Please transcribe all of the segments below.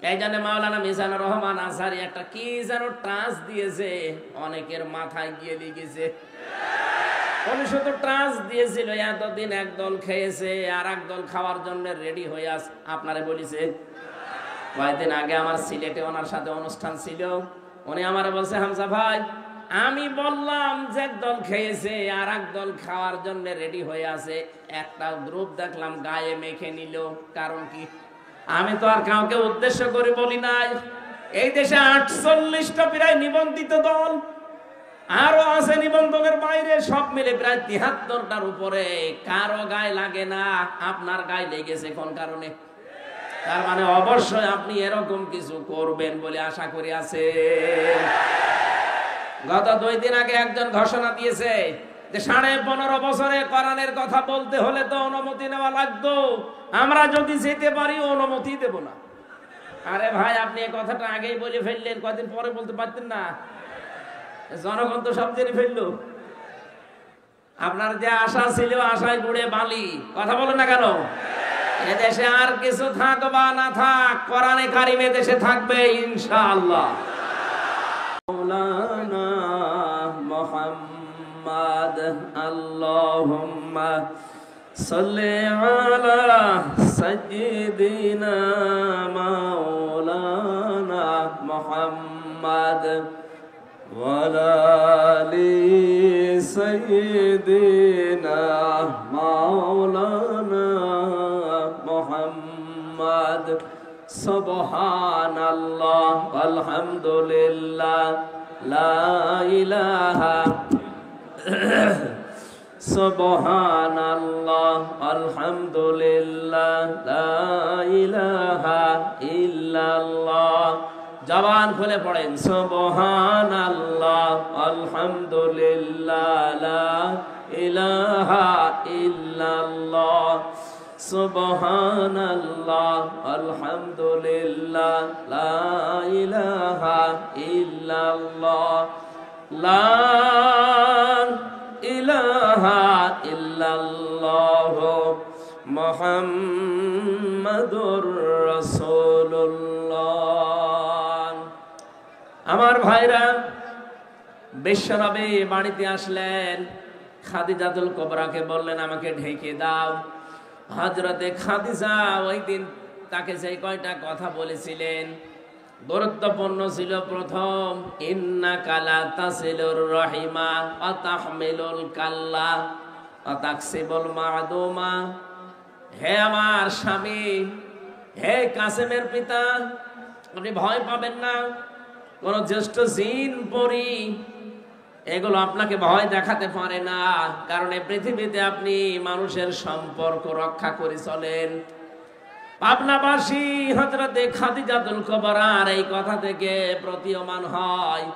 এই জন্য মাওলানা মিজানুর রহমান আজহারি একটা কি যেন ট্রান্স দিয়েছে, অনেকের মাথায় গিয়ে লিখেছে। উনি শুধু ট্রান্স দিয়েছিল, এতদিন একদল খেয়েছে আর একদল খাওয়ার জন্য রেডি হয়ে আস। আপনারে বলিছে কয়েকদিন আগে আমার সিলেটে ওনার সাথে অনুষ্ঠান ছিল, উনি আমারে বলছে, হামজা ভাই আমি বললাম যে একদল খেয়েছে আর একদল খাওয়ার জন্য রেডি হয়ে আছে, একটা গ্রুপ দেখলাম গায়ে মেখে নিল, কারণ কি? আমি তো আর কাউকে উদ্দেশ্য করে বলি নাই। এই দেশে 48টা প্রায় নিবন্ধিত দল, আরো আছে নিবন্ধনের বাইরে, সব মিলে প্রায় 73টার উপরে। কারো গায়ে লাগে না, আপনার গায়ে লেগেছে কোন কারণে? তার মানে অবশ্যই আপনি এরকম কিছু করবেন বলে আশা করি আছে। গত 2 দিন আগে একজন ঘোষণা দিয়েছে যে 15.5 বছরে কোরআনের কথা বলতে হলে তো অনুমতি নেওয়া লাগতো, আমরা যদি যেতে পারি অনুমতি দেব না। আরে ভাই, আপনি এই কথাটা আগেই বলে ফেললেন, কদিন পরে বলতে পারতেন না? জনগণ তো সব জেনে ফেললো। আপনার যে আশা ছিল, আশায় গুড়ে বালি। কথা বলেন না কেন? এদেশে আর কিছু থাক বা না থাক, কোরআনে কারিম দেশে থাকবে ইনশাআল্লাহ। মাওলানা মুহাম্মদ আল্লাহুম্মা সাল্লি আলা সাইয়্যিদিনা মাওলানা মুহাম্মদ ওয়া আলি সাইয়্যিদিনা মাওলানা মুহাম্মদ। সুবহানাল্লাহ আলহামদুলিল্লাহ লা ইলাহা সুবহানাল্লাহ আলহামদুলিল্লাহ লা ইলাহা ইল্লাল্লাহ। জবান খুলে পড়েন, সুবহানাল্লাহ আলহামদুলিল্লাহ লা ইলাহা ইল্লাল্লাহ। সুবহানাল্লাহ আলহামদুলিল্লাহ লা ইলাহা ইল্লাল্লাহ। লা ইলাহা ইল্লাল্লাহ মুহাম্মাদুর রাসূলুল্লাহ। আমার ভাইরা, বিশ্বনবী বাড়িতে আসলেন, খাদিজাতুল কুবরাকে বললেন আমাকে ঢেকে দাও। হযরতে খাদিজা ওই দিন তাকে যে কয়টা কথা বলেছিলেন গুরুত্বপূর্ণ ছিল। প্রথম, ইন্নাকা লা তাসিলুর রাহিমা ওয়া তাহমিলুল কাল্লা ওয়া তাকসিবুল মা'দুমা। হে আমার স্বামী, হে কাসেমের পিতা, আপনি ভয় পাবেন না। কোন জ্যেষ্ঠ জিন পরী এগুলো আপনাকে ভয় দেখাতে পারে না, কারণ এই পৃথিবীতে আপনি মানুষের সম্পর্ক রক্ষা করে চলেন। পাবনাবাসী হযরতে খাদিজাতুল কুবরার এই কথা থেকে প্রতীয়মান হয়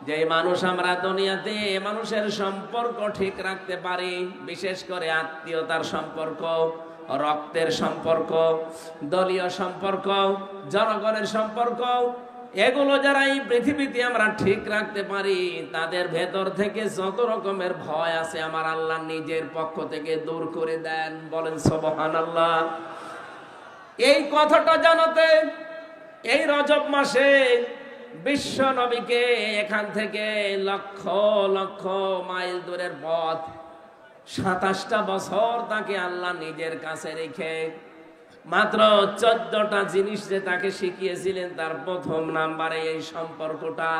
যে মানুষ আমরা দুনিয়াতে মানুষের সম্পর্ক ঠিক রাখতে পারি, বিশেষ করে আত্মীয়তার সম্পর্ক, রক্তের সম্পর্ক, দলীয় সম্পর্ক, জনগণের সম্পর্ক, এগুলো যারা এই পৃথিবীতে আমরা ঠিক রাখতে পারি তাদের ভেতর থেকে যত রকমের ভয় আছে আমার আল্লাহ নিজের পক্ষ থেকে দূর করে দেন। বলেন সুবহানাল্লাহ। এই কথাটা জানাতে এই রজব মাসে বিশ্ব নবীকে এখান থেকে লক্ষ লক্ষ মাইল দূরের পথ 27টা বছর তাকে আল্লাহ নিজের কাছে রেখে মাত্র 14টা জিনিস যে তাকে শিখিয়েছিলেন, তার প্রথম নাম্বারে এই সম্পর্কটা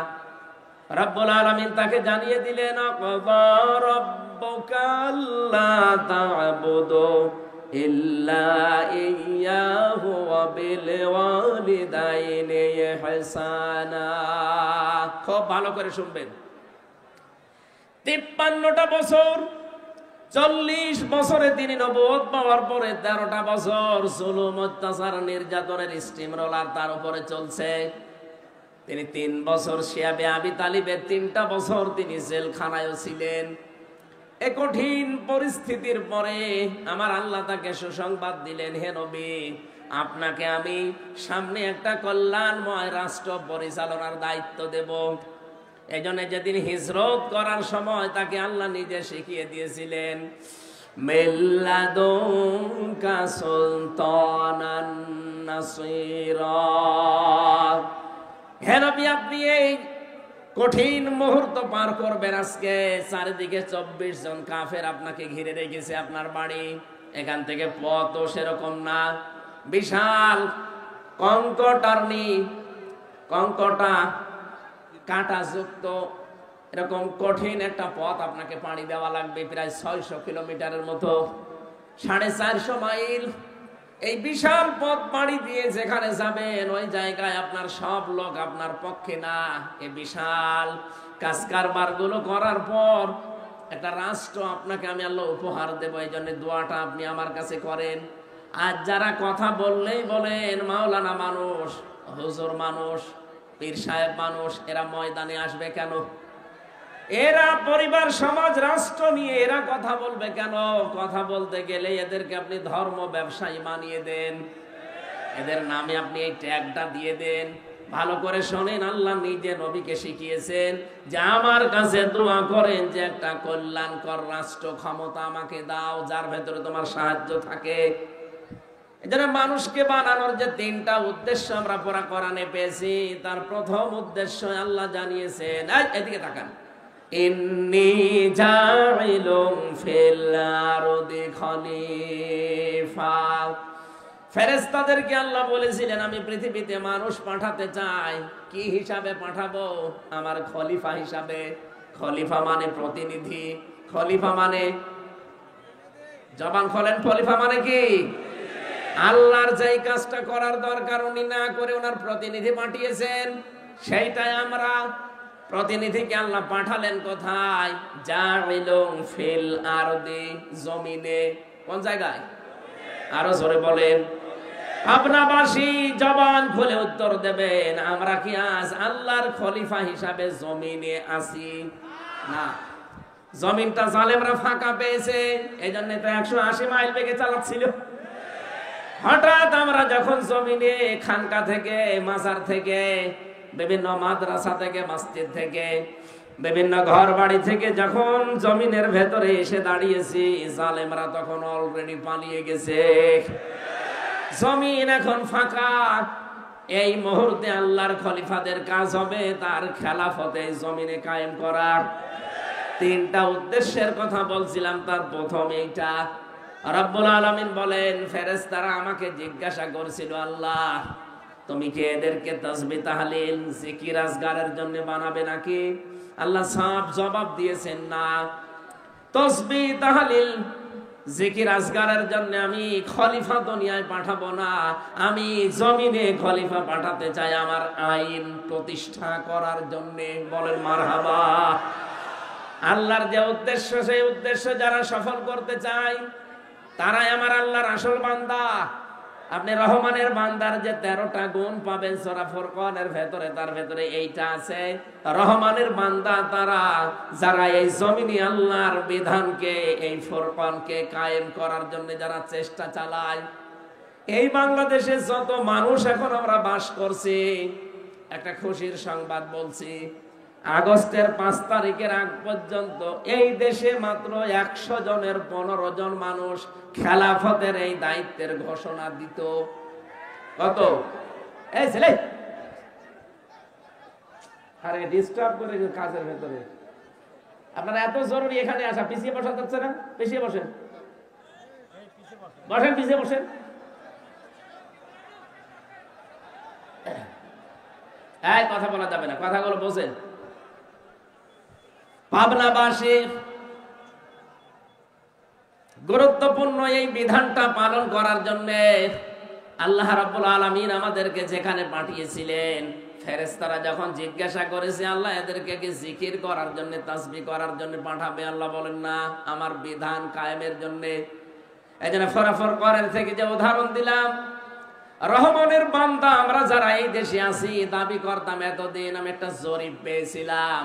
রব্বুল আলামিন তাকে জানিয়ে দিলেন, আকাযা রাব্বুকা আল্লা তা'বুদু ইল্লা ইয়্যাহু ওয়া বিল ওয়ালিদাইনি ইহসানা। খুব ভালো করে শুনবেন। 53টা বছর, 40 বছরে তিনি নবুয়ত পাওয়ার পরে 13টা বছর জুলুম, অত্যাচার, নির্যাতনের স্টিম রোলার তার উপরে চলছে। তিনি 3 বছর শিয়াবে আবি তালিবের 3টা বছর তিনি জেলখানায়ও ছিলেন। এই কঠিন পরিস্থিতির পরে আমার আল্লাহ তাকে সুসংবাদ দিলেন, হে নবী, আপনাকে আমি সামনে একটা কল্যাণময় রাষ্ট্র পরিচালনার দায়িত্ব দেব। এই জন্য যেদিন হিজরত করার সময় তাকে আল্লাহ নিজে শিখিয়ে দিয়েছিলেন, মিল্লাদুনকা সুলতানান নাসীরা। হে নবী, আপনি এই কঠিন মুহূর্ত পার করবেন। আজকে চারিদিকে 24 জন কাফের আপনাকে ঘিরে রেখেছে আপনার বাড়ি। এখান থেকে পথও সেরকম না, বিশাল কঙ্কটা কাঁটাযুক্ত এরকম কঠিন একটা পথ আপনাকে পাড়ি দেওয়া লাগবে, প্রায় 600 কিলোমিটারের মতো, 450 মাইল। এই বিশাল পথ পাড়ি দিয়ে যেখানে যাবেন ওই জায়গায় আপনার সব লোক আপনার পক্ষে না। এই বিশাল কাজ কারবার গুলো করার পর একটা রাষ্ট্র আপনাকে আমি আল্লাহ উপহার দেব। এই জন্য দোয়াটা আপনি আমার কাছে করেন। আর যারা কথা বললেই বলেন মাওলানা মানুষ, হুজুর মানুষ, পীর সাহেব মানুষ, এরা ময়দানে আসবে কেন? এরা পরিবার সমাজ রাষ্ট্র নিয়ে এরা কথা বলবে কেন? কথা বলতে গেলে এদেরকে আপনি ধর্ম ব্যবসায়ী বানিয়ে দেন, এদের নামে আপনি এই ট্যাগটা দিয়ে দেন। ভালো করে শোনেন, আল্লাহ নিজে নবীকে শিখিয়েছেন যে আমার কাছে দোয়া করেন যে একটা কল্যাণকর রাষ্ট্র ক্ষমতা আমাকে দাও যার ভেতরে তোমার সাহায্য থাকে। এজন্য মানুষকে বানানোর যে 3টা উদ্দেশ্য আমরা পড়া কোরআনে পেয়েছি, তার প্রথম উদ্দেশ্য আল্লাহ জানিয়েছেন, এদিকে তাকান, ইন্নী জাইলুম ফিল আরদি খলিফা। ফেরেশতাদেরকে আল্লাহ বলেছিলেন আমি পৃথিবীতে মানুষ পাঠাতে চাই। কি হিসাবে পাঠাবো? আমার খলিফা হিসাবে। খলিফা মানে প্রতিনিধি, খলিফা মানে, জবান খোলেন, খলিফা মানে কি? আল্লাহর যেই কাজটা করার দরকার উনি না করে ওনার প্রতিনিধি পাঠিয়েছেন, সেইটাই আমরা। প্রতিনিধিকে আল্লাহ পাঠালেন কোথায়? জাইলুম ফিল আরদি, জমিনে। কোন জায়গায়? আরো জোরে বলেন। আপনাবাসী জবান খুলে উত্তর দেবেন, আমরা কি আজ আল্লাহর খলিফা হিসাবে জমিনে আছি? না, জমিনটা জালেমরা ফাঁকা পেয়েছে, এই জন্য তো 180 মাইল বেগে চালাচ্ছিল। হঠাৎ আমরা যখন জমিনে খানকা থেকে, মাজার থেকে, বিভিন্ন মাদ্রাসা থেকে, মসজিদ থেকে, বিভিন্ন ঘর বাড়ি থেকে যখন জমিনের ভেতরে এসে দাঁড়িয়েছি, জালেমরা তখন অলরেডি পালিয়ে গেছে। জমিন এখন ফাঁকা। এই মুহূর্তে আল্লাহর খলিফাদের কাজ হবে তার খেলাফতে জমিনে কায়েম করা। 3টা উদ্দেশ্যের কথা বলছিলাম, তার প্রথম এইটা। রব্বুল আলামিন বলেন, ফেরেশতারা আমাকে জিজ্ঞাসা করছিল, আল্লাহ তুমি কি এদেরকে তাসবিহ তাহলিল জিকির আজগারের জন্য বানাবে নাকি? আল্লাহ সাফ জবাব দিয়েছেন, না, তাসবিহ তাহলিল জিকির আজগারের জন্য আমি খলিফা দুনিয়ায় পাঠাবো না, আমি জমিনে খলিফা পাঠাতে চাই আমার আইন প্রতিষ্ঠা করার জন্য। বলেন মারহাবা। আল্লাহর যে উদ্দেশ্য, সেই উদ্দেশ্য যারা সফল করতে চায় তারাই আমার আল্লাহর আসল বান্দা। আপনি রহমানের বান্দার যে 13টা গুণ পাবেন সূরা ফুরকানের ভেতরে, তার ভেতরে এইটা আছে। রহমানের বান্দা তারা যারা এই জমিনে আল্লাহর বিধানকে, এই ফুরকানকে কায়েম করার জন্য যারা চেষ্টা চালায়। এই বাংলাদেশে যত মানুষ এখন আমরা বাস করছি, একটা খুশির সংবাদ বলছি, আগস্টের 5 তারিখের আগ পর্যন্ত এই দেশে মাত্র 100 জনের 15 জন মানুষ খেলাফতের এই দায়িত্বের ঘোষণা দিত। কত? এই ছেলে, আরে ডিস্টার্ব করে কাজের ভেতরে। আপনারা এত জরুরি এখানে আসা, পিছিয়ে বসা যাচ্ছে না? পিছিয়ে বসেন, বসেন, পিছিয়ে বসেন। এই কথা বলা যাবে না, কথাগুলো বোঝেন। পাবনাবাসী গুরুত্বপূর্ণ এই বিধানটা পালন করার জন্য আল্লাহ রাব্বুল আলামিন আমাদেরকে যেখানে পাঠিয়েছিলেন, ফেরেশতারা যখন জিজ্ঞাসা করেছে আল্লাহ এদেরকে কি জিকির করার জন্য, তাসবিহ করার জন্য পাঠাবে? আল্লাহ বলেন না, আমার বিধান কায়েমের জন্য। এইজন্য ফুরকানের থেকে যে উদাহরণ দিলাম, রহমানের বান্দা আমরা যারা এই দেশে আছি দাবি করতাম এতদিন, আমি একটা জরিপ পেয়েছিলাম,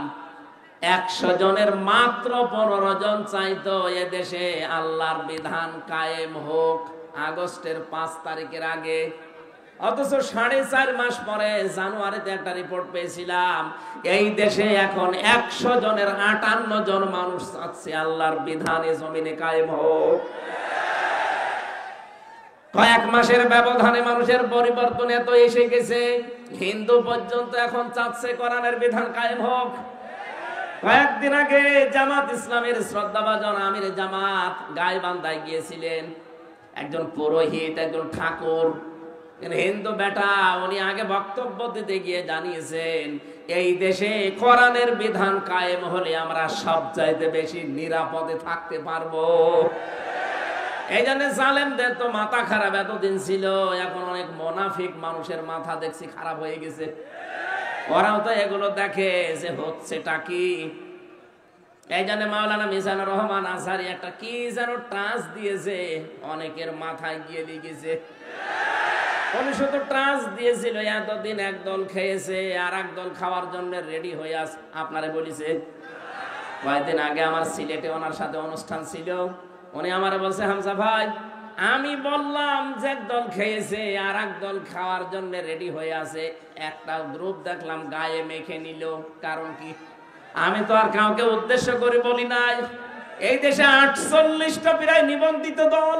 100 জনের মাত্র 15 জন চাইতো এ দেশে আল্লাহর বিধান কায়েম হোক আগস্টের 5 তারিখের আগে। অথচ 4.5 মাস পরে জানুয়ারিতে একটা রিপোর্ট পেয়েছিলাম, এই দেশে এখন 100 জনের 58 জন মানুষ চাচ্ছে আল্লাহর বিধানে জমিনে কায়েম হোক। কয়েক মাসের ব্যবধানে মানুষের পরিবর্তন এত এসে গেছে, হিন্দু পর্যন্ত এখন চাচ্ছে কোরআনের বিধান কায়েম হোক। কয়েকদিন আগে জামাত ইসলামের শ্রদ্ধাভাজন আমির জামাত গাইবান্ধায় গিয়েছিলেন। একজন পুরোহিত, একজন ঠাকুর, হিন্দু বেটা, উনি আগে বক্তব্য দিতে গিয়ে জানিয়েছেন এই দেশে কোরআনের বিধান কায়েম হলে আমরা সবচাইতে বেশি নিরাপদে থাকতে পারবো। এই জন্য জালেমদের তো মাথা খারাপ এতদিন ছিল, এখন অনেক মুনাফিক মানুষের মাথা দেখছি খারাপ হয়ে গেছে। ওরাও তো এগুলো দেখে যে হচ্ছেটা কি। এই জন্য মাওলানা মিজানুর রহমান আজহারী একটা কি যেন টাচ দিয়েছে, অনেকের মাথায় গিয়ে লিখেছে। উনি শুধু টাচ দিয়েছিল, এতদিন একদল খেয়েছে আর একদল খাওয়ার জন্য রেডি হয়ে আস। আপনারে বলিছে কয়েকদিন আগে আমার সিলেটে ওনার সাথে অনুষ্ঠান ছিল, উনি আমারে বলছে হামজা ভাই, আমি বললাম যে একদল খেয়েছে আর একদল খাওয়ার জন্য রেডি হয়ে আছে, একটা গ্রুপ দেখলাম গায়ে মেখে নিল, কারণ কি? আমি তো আর কাউকে উদ্দেশ্য করে বলি নাই। এই দেশে 48টা প্রায় নিবন্ধিত দল,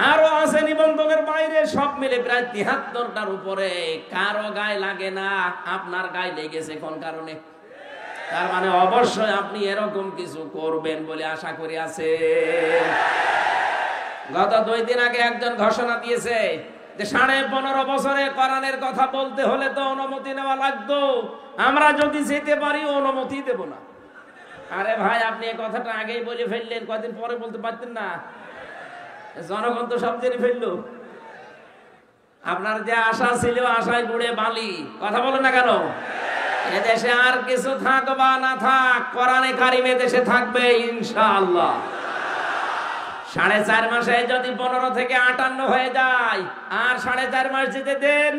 আরো আছে নিবন্ধনের বাইরে, সব মিলে প্রায় 73টার উপরে। কারো গায়ে লাগে না, আপনার গায়ে লেগেছে কোন কারণে? তার মানে অবশ্যই আপনি এরকম কিছু করবেন বলে আশা করি আছে। গত 2 দিন আগে একজন ঘোষণা দিয়েছে যে 15.5 বছরে কোরআনের কথা বলতে হলে তো অনুমতি নেওয়া লাগতো, আমরা যদি যেতে পারি অনুমতি দেব না। আরে ভাই, আপনি এই কথাটা আগেই বলে ফেললেন, কয়েকদিন পরে বলতে পারতেন না? জনগণ তো সব জেনে ফেললো। আপনার যে আশা ছিল, আশায় বুড়ে বালি। কথা বলেন না কেন? এদেশে আর কিছু থাক বা না থাক, কোরআনে কারিম দেশে থাকবে ইনশাআল্লাহ। 4.5 মাসে যদি 15 থেকে 58 হয়ে যায়, আর 4.5 মাস যেতে দেন,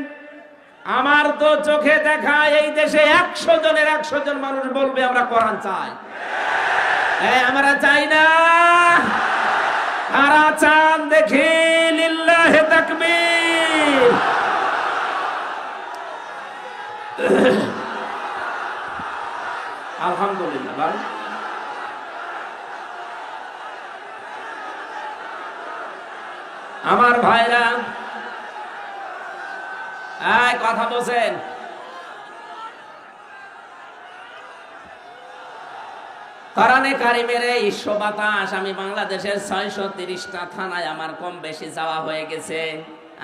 আমার তো চোখে দেখা এই দেশে 100 জনের 100 জন মানুষ বলবে আমরা কোরআন চাই। আমরা চাই না? কারা চান দেখি? লিল্লাহি তাকবীর। আলহামদুলিল্লাহ। ভাই, আমার ভাইরা কথা বলছেন, কোরআনে কারিমের এই বাতাস, আমি বাংলাদেশের 630টা থানায় আমার কম বেশি যাওয়া হয়ে গেছে,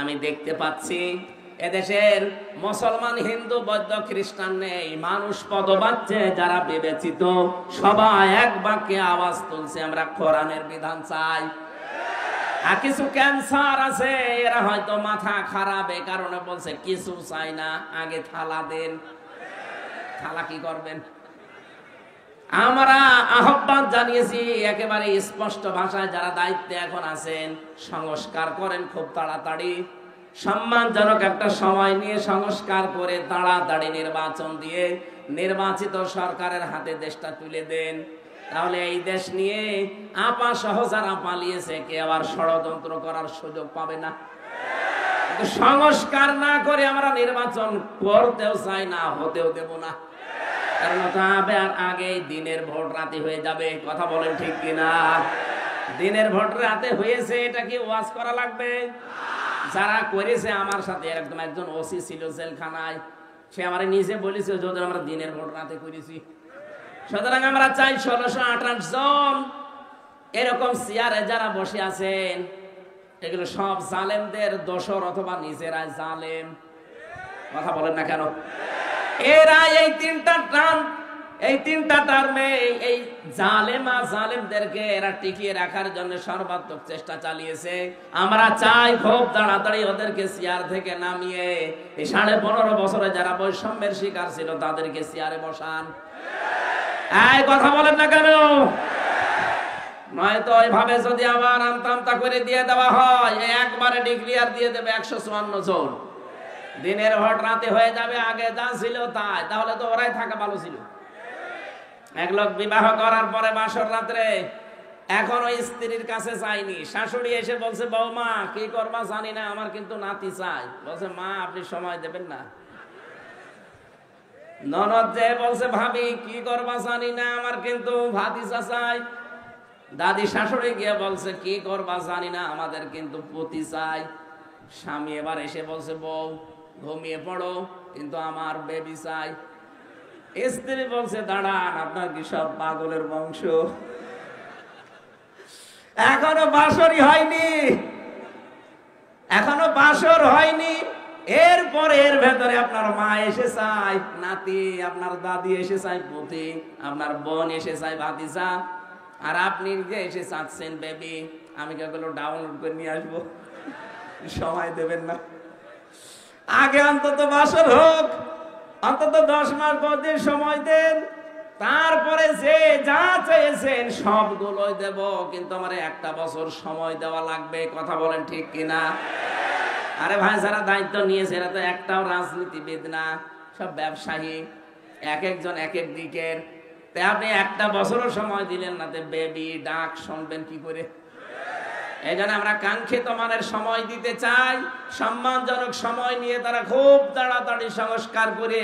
আমি দেখতে পাচ্ছি এদেশের মুসলমান, হিন্দু, বৌদ্ধ, খ্রিস্টান নেই, মানুষ পদবাচ্চে যারা বিবেচিত সবাই এক বাক্যে আওয়াজ তুলছে আমরা কোরআনের বিধান চাই। আর কিছু ক্যান্সার আছে, এরা হয়তো মাথা খারাপ, এই কারণে বলছে কিছু চাই না, আগে থালা দেন। থালা কি করবেন? আমরা আহ্বান জানিয়েছি একেবারে স্পষ্ট ভাষায়, যারা দায়িত্বে এখন আছেন সংস্কার করেন খুব তাড়াতাড়ি, সম্মানজনক একটা সময় নিয়ে সংস্কার করে তাড়াতাড়ি নির্বাচন দিয়ে নির্বাচিত সরকারের হাতে দেশটা তুলে দেন। তাহলে এই দেশ নিয়ে আপা সহ যারা পালিয়েছে কে আবার ষড়যন্ত্র করার সুযোগ পাবে না। সংস্কার না করে আমরা নির্বাচন করতেও চাই না, হতেও দেব না। কারণ আর আগে দিনের ভোট রাতে হয়ে যাবে। কথা বলেন ঠিক কিনা? দিনের ভোট রাতে হয়েছে, এটা কি ওয়াজ করা লাগবে? যারা করেছে আমার সাথে, একদম একজন ওসি ছিল জেলখানায়, সে আমার নিজে বলেছে যদি আমরা দিনের ভোট রাতে করেছি। সুতরাং আমরা চাই 1628 জন এরকম চেয়ারে যারা বসে আছেন, এগুলো সব জালেমদের দোসর অথবা নিজেরাই জালেম। কথা বলেন না কেন? এরা এই তিনটা টার্মে এই জালেমা জালেমদেরকে এরা টিকিয়ে রাখার জন্য সর্বাত্মক চেষ্টা চালিয়েছে। আমরা চাই খুব তাড়াতাড়ি ওদেরকে চেয়ার থেকে নামিয়ে এই 15.5 বছরে যারা বৈষম্যের শিকার ছিল তাদেরকে চেয়ারে বসান। এই কথা বলেন না কেন? নয়তো ওইভাবে যদি আবার আমতা করে দিয়ে দেওয়া হয়, একবারে ডিক্লিয়ার দিয়ে দেবে 154 জন, দিনের ভোট রাতে হয়ে যাবে, আগে যা ছিল তাই। তাহলে তো ওরাই থাকা ভালো ছিল। এক লোক বিবাহ করার পরে বাসর রাত্রে এখন ওই স্ত্রীর কাছে যায়নি, শাশুড়ি এসে বলছে বৌমা কি করবা জানি না, আমার কিন্তু নাতি চাই। বলছে মা আপনি সময় দেবেন না। ননদ যে বলছে ভাবি কি করবা জানি না, আমার কিন্তু ভাতিজা চাই। দাদি শাশুড়ি গিয়ে বলছে কি করবা জানি না, আমাদের কিন্তু পতি চাই। স্বামী এবার এসে বলছে বউ ঘুমিয়ে পড়ো, কিন্তু আমার বেবি চাই। স্ত্রী বলছে দাঁড়ান, আপনার কি সব পাগলের বংশ? এখনো বাসরই হয়নি, এখনো বাসর হয়নি, এরপরে এর ভেতরে আপনার মা এসে চাই নাতি, আপনার দাদি এসে চাই পুতি, আপনার বোন এসে চাই ভাতিজা, আর আপনি যে এসে চাচ্ছেন বেবি। আমি কেগুলো ডাউনলোড করে নিয়ে আসবো, সময় দেবেন না? আগে অন্তত বাসর হোক, অন্তত 10 মাস 10 দিন সময় দেন, তারপরে যে যা চেয়েছেন সবগুলোই দেব, কিন্তু আমার 1 বছর সময় দেওয়া লাগবে। কথা বলেন ঠিক কিনা? আরে ভাই, যারা দায়িত্ব নিয়েছে এরা তো একটাও রাজনীতিবিদ না, সব ব্যবসায়ী, এক একজন এক এক দিকের। তাই আপনি 1 বছরও সময় দিলেন না, তে বেবি ডাক শুনবেন কি করে? এই জন্য আমরা কাঙ্ক্ষিত মানের সময় দিতে চাই, সম্মানজনক সময় নিয়ে তারা খুব তাড়াতাড়ি সংস্কার করে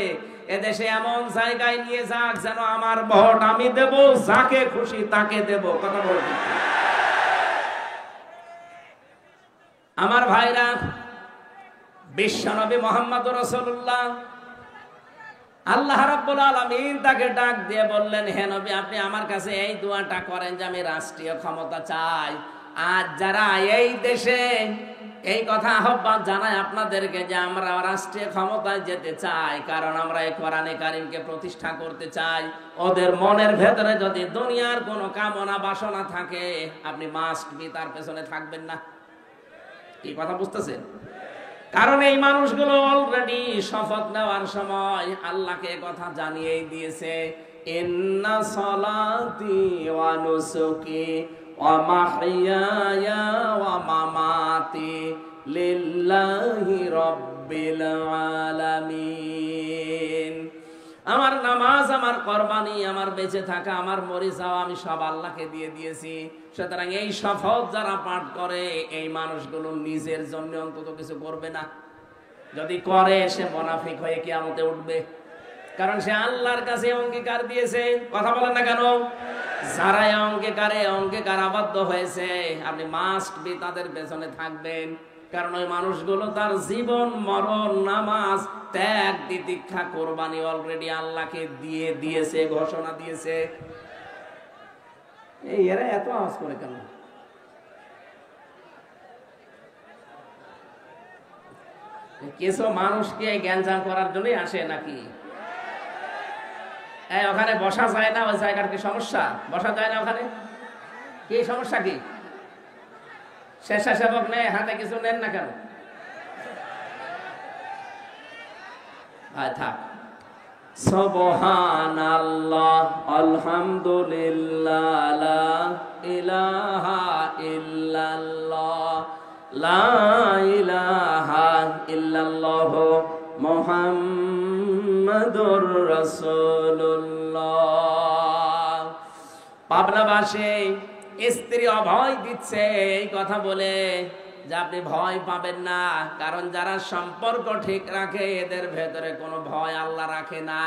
এদেশে এমন জায়গায় নিয়ে যাক যেন আমার ভোট আমি দেব, যাকে খুশি তাকে দেব। কথা বলছি আমার ভাইরা, বিশ্বনবী মুহাম্মদুর রাসূলুল্লাহ, আল্লাহ রাব্বুল আলামিন তাকে ডাক দিয়ে বললেন, হে নবী, আপনি আমার কাছে এই দোয়াটা করেন যে আমি রাষ্ট্রীয় ক্ষমতা চাই। আজ যারা এই দেশে এই কথা আহ্বান জানায় আপনাদেরকে যে আমরা রাষ্ট্রীয় ক্ষমতায় যেতে চাই, কারণ আমরা এই কোরআনে কারীমকে প্রতিষ্ঠা করতে চাই, ওদের মনের ভেতরে যদি দুনিয়ার কোনো কামনা বাসনা থাকে, আপনি মাস্ট বি তার পেছনে থাকবেন না। কি কথা বুঝতেছেন? কারণ এই মানুষগুলো অলরেডি শপথ নেওয়ার সময় আল্লাহকে কথা জানিয়েই দিয়েছে, ইন্না সলাতি ওয়া নুসুকি ওয়া মাহইয়ায়া ওয়া মামাতি লিল্লাহি রাব্বিল আলামিন। আমার নামাজ, আমার কুরবানি, আমার বেঁচে থাকা, আমার মরে যাওয়া, আমি সব আল্লাহকে দিয়ে দিয়েছি। সুতরাং এই শপথ যারা পাঠ করে, এই মানুষগুলো নিজের জন্য অন্তত কিছু করবে না। যদি করে সে মুনাফিক হয়ে কিয়ামতে উঠবে, কারণ সে আল্লাহর কাছে অঙ্গীকার দিয়েছে। কথা বলেন না কেন? যারা অঙ্গীকার আবদ্ধ হয়েছে, আপনি মাস্ট বি তাদের পেছনে থাকবেন। কারণ ওই মানুষগুলো তার জীবন মরণ, নামাজ, ত্যাগ, তিতিক্ষা, কোরবানি অলরেডি আল্লাহকে দিয়ে দিয়েছে, ঘোষণা দিয়েছে। এই এরা এত আওয়াজ করে কেন? কিছু মানুষকে জ্ঞানজাম করার জন্যই আসে নাকি? ওখানে বসা যায় না, ওই জায়গার কি সমস্যা? বসা যায় না ওখানে? কি সমস্যা? কি স্বেচ্ছাসেবক নেই, হাতে কিছু নেন না কেন? থাক। সুবহানাল্লাহ, আলহামদুলিল্লাহ, লা ইলাহা ইল্লাল্লাহ, লা ইলাহা ইল্লাল্লাহ, মুহাম্মাদুর রাসূলুল্লাহ। পাবনাবাসী স্ত্রী অভয় দিচ্ছে এই কথা বলে যে আপনি ভয় পাবেন না, কারণ যারা সম্পর্ক ঠিক রাখে এদের ভেতরে কোনো ভয় আল্লাহ রাখে না।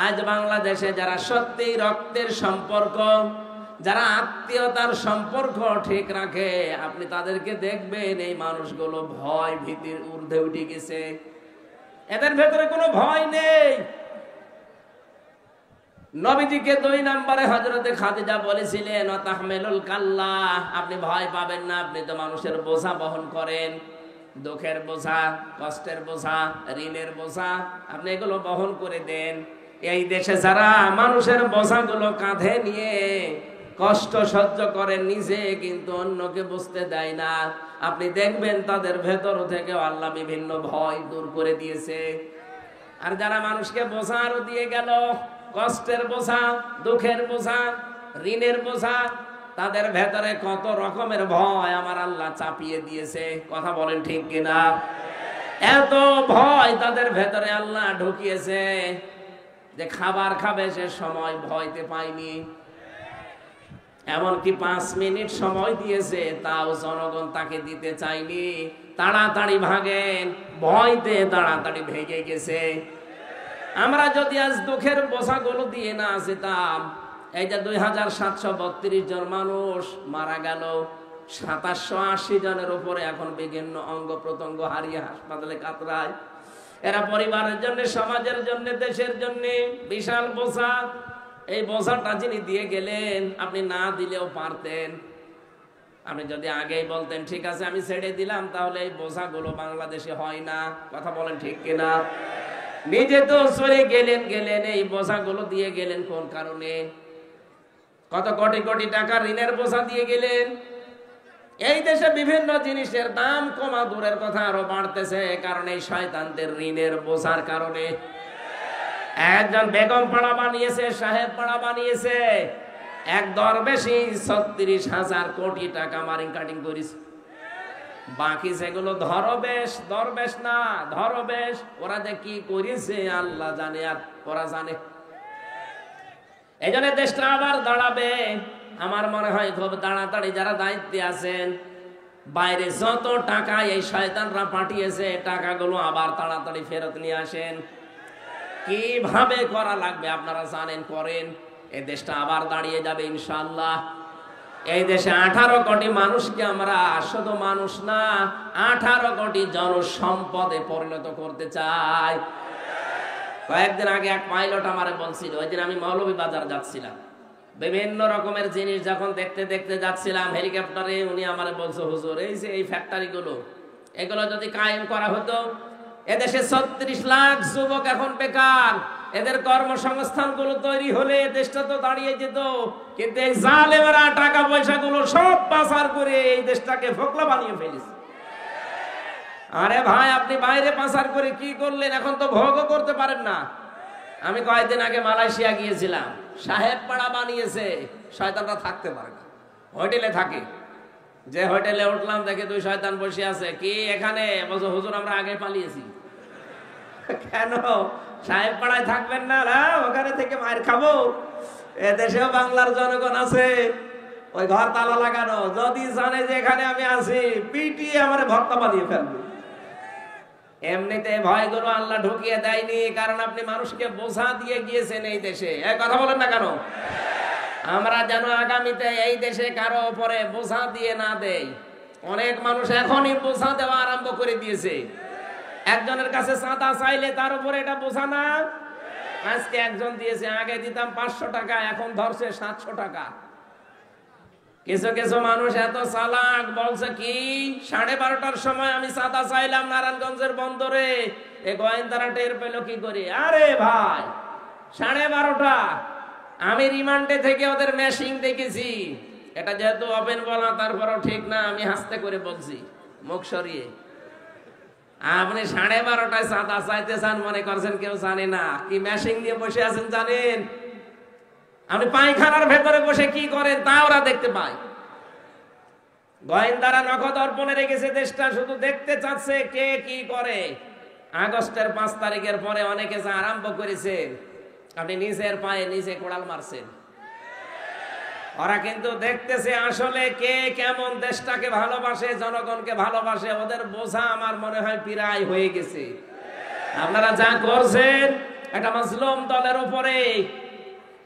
আজ বাংলাদেশে যারা সত্যি রক্তের সম্পর্ক, যারা আত্মীয়তার সম্পর্ক ঠিক রাখে, আপনি তাদেরকে দেখবেন এই মানুষগুলো ভয় ভীতির ঊর্ধ্বে উঠে গেছে, এদের ভেতরে কোনো ভয় নেই। নবীজিকে 2 নম্বরে হযরতে খাদিজা বলেছিলেন, তাহমিলুল কাল্লা, আপনি ভয় পাবেন না, আপনি তো মানুষের বোঝা বহন করেন, দুঃখের বোঝা, কষ্টের বোঝা, ঋণের বোঝা, আপনি এগুলো বহন করে দেন। এই দেশে যারা মানুষের বোঝাগুলো কাঁধে নিয়ে কষ্ট সহ্য করে, নিজে কিন্তু অন্যকে বুঝতে দেয় না, আপনি দেখবেন তাদের ভেতর থেকে আল্লাহ বিভিন্ন ভয় দূর করে দিয়েছে। আর যারা মানুষকে বোঝা আরো দিয়ে গেল, কষ্টের বোঝা, দুঃখের বোঝা, ঋণের বোঝা, তাদের ভেতরে কত রকমের ভয় আমার আল্লাহ চাপিয়ে দিয়েছে। কথা বলেন ঠিক কিনা? এত ভয় তাদের ভেতরে আল্লাহ ঢুকিয়েছে যে খাবার খাবে সে সময় ভয়তে পায়নি। এমনকি 5 মিনিট সময় দিয়েছে, তাও জনগণ তাকে দিতে চায়নি। তাড়াতাড়ি ভাগেন, ভয়তে তাড়াতাড়ি ভেগে গেছে। আমরা যদি আজ দুঃখের বোঝাগুলো দিয়ে না যেতাম, এই যে 2732 জন মানুষ মারা গেল, 2780 জনের উপরে এখন বিভিন্ন অঙ্গ প্রত্যঙ্গ হারিয়ে হাসপাতালে কাতরায়। এরা পরিবারের জন্য, সমাজের জন্য, দেশের জন্য বিশাল বোঝা। এই বোঝাটা যিনি দিয়ে গেলেন, আপনি না দিলেও পারতেন। আপনি যদি আগেই বলতেন ঠিক আছে আমি ছেড়ে দিলাম, তাহলে এই বোঝাগুলো বাংলাদেশে হয় না। কথা বলেন ঠিক কিনা? নিজে তো চলে গেলেন, এই বোঝাগুলো দিয়ে গেলেন কোন কারণে? কত কোটি কোটি টাকা ঋণের বোঝা দিয়ে গেলেন। এই দেশে বিভিন্ন জিনিসের দাম কমা দূরের কথা আরো বাড়তেছে, কারণ এই শয়তানদের ঋণের বোঝার কারণে। একজন বেগম পাড়া বানিয়েছে, সাহেব পাড়া বানিয়েছে, এক দরবেশি 36,000 কোটি টাকা মারিং কাটিং করিস। বাকি সেগুলো দরবেশ না ধরবেশ। ওরা যে কি করেছে আল্লাহ জানে, আর ওরা জানে। এই জন্য দেশটা আবার দাঁড়াবে। আমার মনে হয় খুব তাড়াতাড়ি যারা দায়িত্বে আছেন, বাইরে যত টাকা এই শয়তানরা পাঠিয়েছে, টাকাগুলো আবার তাড়াতাড়ি ফেরত নিয়ে আসেন। কিভাবে করা লাগবে আপনারা জানেন, করেন। এই দেশটা আবার দাঁড়িয়ে যাবে ইনশাআল্লাহ। এই দেশে 18 কোটি মানুষকে আমরা শুধু মানুষ না, 18 কোটি জনসম্পদে পরিণত করতে চাই। কয়েকদিন আগে এক পাইলট আমারে বলছিল, ওই দিন আমি মৌলভীবাজার যাচ্ছিলাম, বিভিন্ন রকমের জিনিস যখন দেখতে দেখতে যাচ্ছিলাম হেলিকপ্টারে, উনি আমারে বলছে হুজুর এই যে এই ফ্যাক্টরিগুলো, এগুলো যদি কায়েম করা হতো, এদেশে 36 লাখ যুবক এখন বেকার, এদের কর্মসংস্থান গুলো তৈরি হলে দেশটা তো দাঁড়িয়ে যেত। কিন্তু এই জালেমেরা টাকা পয়সা গুলো সব পাচার করে এই দেশটাকে ফোকলা বানিয়ে ফেলেছে। আরে ভাই, আপনি বাইরে পাচার করে কি করলেন? এখন তো ভোগও করতে পারেন না। আমি কয়েকদিন আগে মালয়েশিয়া গিয়েছিলাম, সাহেব পাড়া বানিয়েছে, শয়তানরা থাকতে পারে না, হোটেলে থাকে। যে হোটেলে উঠলাম দেখে 2 শয়তান বসে আছে। কি এখানে? বলছো হুজুর আমরা আগে পালিয়েছি। কেন সাহেব পাড়ায় থাকবেন না? ওখানে থেকে মার খাবো। এদেশেও বাংলার জনগণ আছে, ওই ঘর তালা লাগানো, যদি জানে যে এখানে আমি আছি পিটিয়ে আমার ভর্তা বানিয়ে ফেলবে। এমনিতে ভয়গুলো আল্লাহ ঢুকিয়ে দেয়নি, কারণ আপনি মানুষকে বোঝা দিয়ে গিয়েছেন এই দেশে। এই কথা বলেন না কেন? আমরা যেন আগামীতে এই দেশে কারো উপরে বোঝা দিয়ে না দেই। অনেক মানুষ এখনই বোঝা দেওয়া আরম্ভ করে দিয়েছে। একজনের কাছে চাঁদা চাইলে তার উপরে এটা বোঝা না। আজকে একজন দিয়েছে, আগে দিতাম 500 টাকা, এখন ধরছে 700 টাকা। কিছু কিছু মানুষ এত চালাক, বলছে কি 12:30টার সময় আমি চাঁদা চাইলাম নারায়ণগঞ্জের বন্দরে, এ গোয়েন্দারা টের পেল কি করে? আরে ভাই 12:30টা, আমি রিমান্ডে থেকে ওদের মেশিং দেখেছি। এটা যেহেতু ওপেন বলা, তারপরও ঠিক না, আমি হাসতে করে বলছি মুখ সরিয়ে। আপনি 12:30টায় চাঁদা চাইতে চান মনে করছেন কেউ জানে না? কি মেশিং নিয়ে বসে আছেন জানেন? আপনি পায়খানার ভেতরে বসে কি করেন তা ওরা দেখতে পায়। গোয়েন্দারা নখদ অর্পণে রেখেছে দেশটা, শুধু দেখতে চাচ্ছে কে কি করে। আগস্টের 5 তারিখের পরে অনেকে যা আরম্ভ করেছেন, আপনি নিজের পায়ে নিজে কোড়াল মারছেন। ওরা কিন্তু দেখতেছে আসলে কে কেমন দেশটাকে ভালোবাসে, জনগণকে ভালোবাসে। ওদের বোঝা আমার মনে হয় প্রায় হয়ে গেছে। আপনারা যা করছেন একটা মুসলিম দলের উপরে,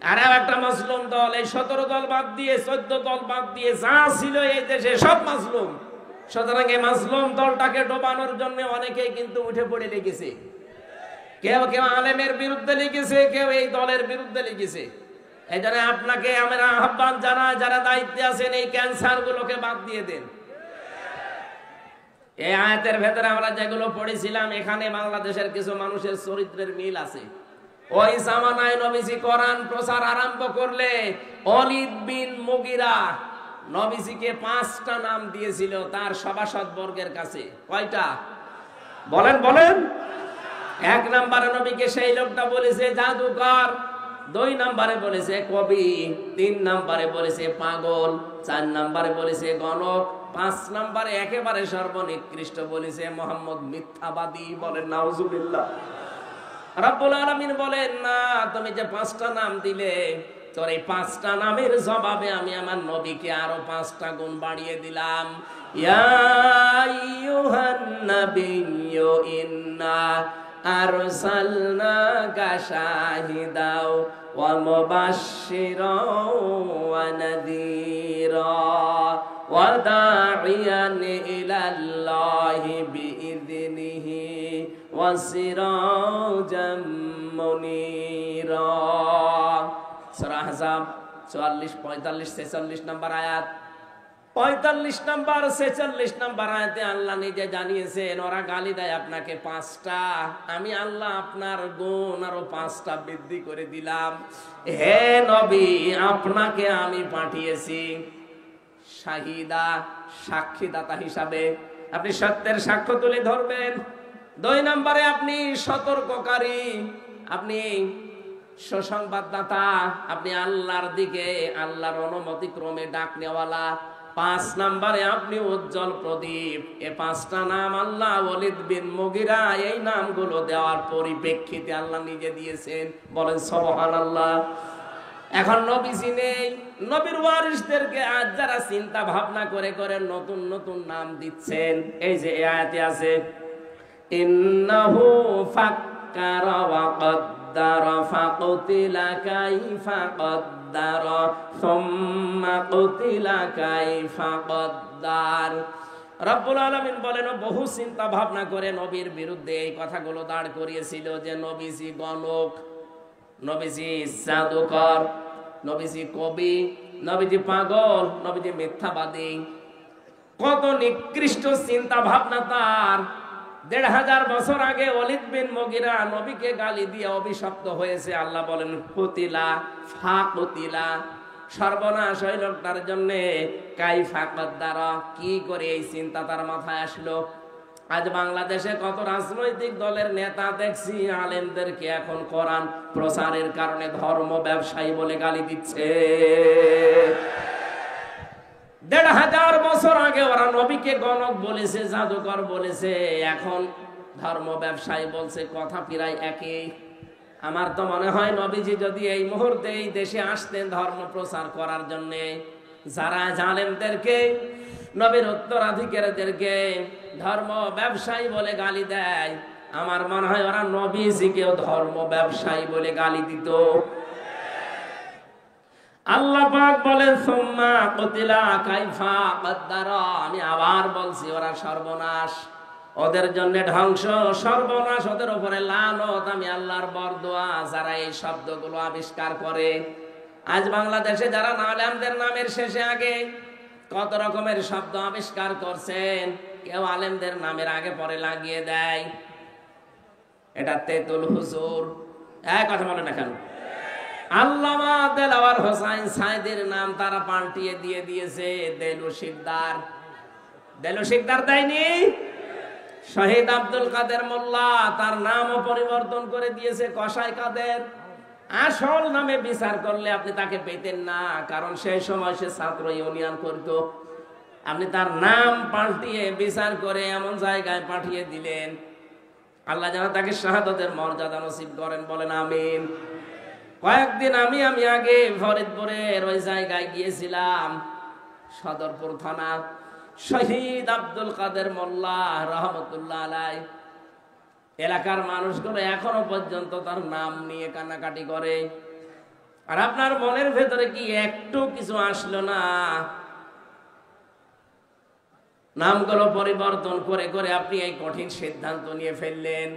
আর একটা মুসলিম দল, এই 17 দল বাদ দিয়ে 14 দল বাদ দিয়ে যা ছিল এই দেশে সব মুসলিম। সুতরাং এই মুসলিম দলটাকে ডোবানোর জন্য অনেকেই কিন্তু উঠে পড়ে লেগেছে। কেউ কেউ আলেমের বিরুদ্ধে লিখেছে, কেউ এই দলের বিরুদ্ধে লিখেছে। এই জন্য আপনাকে আমরা আহ্বান জানাই, যারা দায়িত্বে আছেন এই ক্যান্সার গুলোকে বাদ দিয়ে দেন। এই আয়াতের ভেতরে আমরা যেগুলো পড়েছিলাম, এখানে বাংলাদেশের কিছু মানুষের চরিত্রের মিল আছে। ওই জামানায় নবীজি কোরআন প্রচার আরম্ভ করলে ওয়ালিদ বিন মুগিরা নবীজিকে 5টা নাম দিয়েছিল তার সভাসদ বর্গের কাছে। কয়টা? বলেন বলেন। 1 নম্বরে নবীকে সেই লোকটা বলেছে জাদুকর, 2 নম্বরে বলেছে কবি, 3 নম্বরে বলেছে পাগল, 4 নম্বরে বলেছে গণক, 5 নম্বরে একেবারে সর্বনিকৃষ্ট বলেছে মোহাম্মদ মিথ্যাবাদী। বলেন নাউজুবিল্লাহ। রব্বুল আলামিন বলেন না, তুমি যে 5টা নাম দিলে, তোর এই 5টা নামের জবাবে আমি আমার নবীকে আরো 5টা গুণ বাড়িয়ে দিলাম। ইয়া আইয়ুহান নাবিয়্যু ইন্না আরসালনাকা শাহিদাও ওয়া মুবাশশিরাও ওয়া নাযীরা ওয়া দাঈয়ান ইলাল্লাহি বিইযনিহি ওয়া সিরাজাম মুনীরা। সূরা আহজাব 44, 45, 46 নম্বর আয়াত। 45 নম্বর 46 নম্বর আয়াতে আল্লাহ নিজে জানিয়েছেন, ওরা গালি দেয় আপনাকে 5টা, আমি আল্লাহ আপনার গুণ আরো 5টা বৃদ্ধি করে দিলাম। হে নবী, আপনাকে আমি পাঠিয়েছি শাহিদা, সাক্ষীদাতা হিসাবে, আপনি সত্যের সাক্ষ্য তুলে ধরবেন। 2 নম্বরে আপনি সতর্ককারী, আপনি সুসংবাদদাতা, আপনি আল্লাহর দিকে আল্লাহর অনুমতি ক্রমে ডাক নেওয়ালা। 5 নম্বরে আপনি উজ্জ্বল প্রদীপ। এই 5টা নাম আল্লাহ ওয়ালিদ বিন মুগিরা এই নামগুলো দেওয়ার পরিপ্রেক্ষিতে আল্লাহ নিজে দিয়েছেন। বলেন সুবহানাল্লাহ। এখন নবীজি নেই, নবীর ওয়ারিসদেরকে আজ যারা চিন্তা ভাবনা করে করে নতুন নতুন নাম দিচ্ছেন, এই যে এই আয়াতে আছে ইন্নাহু ফাক্কারা ওয়া কদ্দারা ফাকুতিলা কাইফা কদ্দারা সুম্মা কুতিলা কাইফা কদ্দার। রব্বুল আলামিন বলেন, বহু চিন্তা ভাবনা করে নবীর বিরুদ্ধে এই কথাগুলো দাঁড় করিয়েছিল যে নবীজি গণক, নবীজি জাদুকর, নবীজি কবি, নবীজি পাগল, নবীজি মিথ্যাবাদী। কত নিকৃষ্ট চিন্তা ভাবনা তার। 1500 বছর আগে ওয়ালিদ বিন মুগিরা নবীকে গালি দিয়ে অভিশপ্ত হয়েছে। আল্লাহ বলেন কুতিলা ফাকুতিলা, সর্বনাশ ওই লোকটার জন্য। কাইফা কদ্দারা, কি করে এই চিন্তা তার মাথায় আসলো। আজ বাংলাদেশে কত রাজনৈতিক দলের নেতা দেখছি আলেমদেরকে এখন কোরআন প্রচারের কারণে ধর্ম ব্যবসায়ী বলে গালি দিচ্ছে। 1500 বছর আগে ওরা নবীকে গণক বলেছে, জাদুকর বলেছে, এখন ধর্ম ব্যবসায়ী বলছে, কথা প্রায় একই। আমার তো মনে হয় নবীজি যদি এই মুহূর্তে এই দেশে আসতেন ধর্ম প্রচার করার জন্য, যারা জালেমদেরকে, নবীর উত্তরাধিকারীদেরকে ধর্ম ব্যবসায়ী বলে গালি দেয়, আমার মনে হয় ওরা নবীজিকেও ধর্ম ব্যবসায়ী বলে গালি দিত। আল্লাহ পাক বলেন সুম্মা কুতিলা কাইফা কদ্দারা, আমি আবার বলছি ওরা সর্বনাশ, ওদের জন্য ধ্বংস, সর্বনাশ, ওদের উপরে লানত, আমি আল্লাহর বরদোয়া। যারা এই শব্দগুলো আবিষ্কার করে, আজ বাংলাদেশে যারা আলেমদের নামের শেষে আগে কত রকমের শব্দ আবিষ্কার করছেন, কেউ আলেমদের নামের আগে পরে লাগিয়ে দেয়, এটা তেতুল হুজুর, এক কথা বলে না কেন। আল্লামা দেলাওয়ার হোসাইন সাইদের নাম তারা পাল্টিয়ে দিয়ে দিয়েছে দেলু শিকদার। দেলু শিকদার দেয়নি, শহীদ আব্দুল কাদের মোল্লা তার নামও পরিবর্তন করে দিয়েছে কসাই কাদের। আসল নামে বিচার করলে আপনি তাকে পেতেন না, কারণ সেই সময় সে ছাত্র ইউনিয়ন করত। আপনি তার নাম পাল্টিয়ে বিচার করে এমন জায়গায় পাঠিয়ে দিলেন, আল্লাহ যেন তাকে শাহাদাতের মর্যাদা নসিব করেন, বলেন আমিন। কয়েকদিন আমি আগে ফরিদপুরের ওই জায়গায় গিয়েছিলাম, সদরপুর থানা, শহীদ আব্দুল কাদের মোল্লা রহমতুল্লাহ আলাই। এলাকার মানুষগুলো এখনো পর্যন্ত তার নাম নিয়ে কান্নাকাটি করে। আর আপনার মনের ভেতরে কি একটু কিছু আসলো না? নামগুলো পরিবর্তন করে করে আপনি এই কঠিন সিদ্ধান্ত নিয়ে ফেললেন।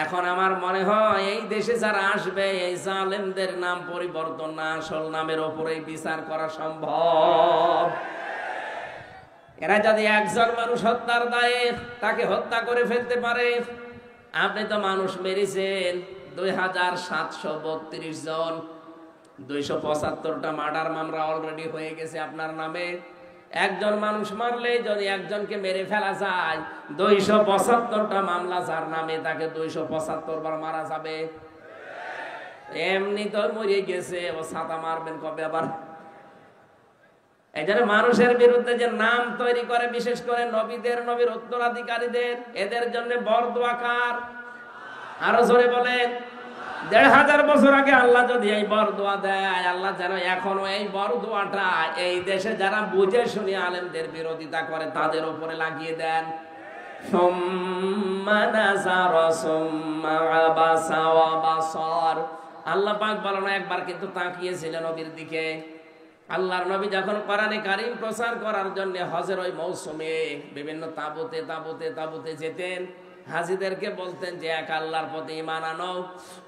এখন আমার মনে হয় এই দেশে যারা আসবে, এই জালেমদের নাম পরিবর্তন না, আসল নামের ওপরেই বিচার করা সম্ভব। এরা যদি একজন মানুষ হত্যার দায়ে তাকে হত্যা করে ফেলতে পারে, আপনি তো মানুষ মেরেছেন 2732 জন, 275টা মার্ডার মামলা অলরেডি হয়ে গেছে আপনার নামে। একজন মানুষ মারলে যদি একজনকে মেরে ফেলা যায়, 275টা মামলা যার নামে, তাকে 275 বার মারা যাবে। এমনি তো মরে গেছে, ও ছাতা মারবেন কবে আবার? এই জন্য মানুষের বিরুদ্ধে যে নাম তৈরি করে, বিশেষ করে নবীদের, নবীর উত্তরাধিকারীদের, এদের জন্য বরদোয়া কার? আরো জোরে বলেন। 1500 বছর আগে আল্লাহ যদি এই বরদোয়া দেয়, আল্লাহ যেন এখনো এই বরদোয়াটা এই দেশে যারা বুঝে শুনে আলেমদের বিরোধিতা করে তাদের উপরে লাগিয়ে দেন। সুম্মা নাযারা সুম্মা আবাসা ওয়া বাসার। আল্লাহ পাক বলেন একবার কিন্তু তাকিয়েছিলেন নবীর দিকে। আল্লাহর নবী যখন কোরআনে কারীম প্রচার করার জন্য হজের ওই মৌসুমে বিভিন্ন তাঁবুতে যেতেন, হাজীদেরকে বলতেন যে এক আল্লাহর প্রতি ঈমান আনো,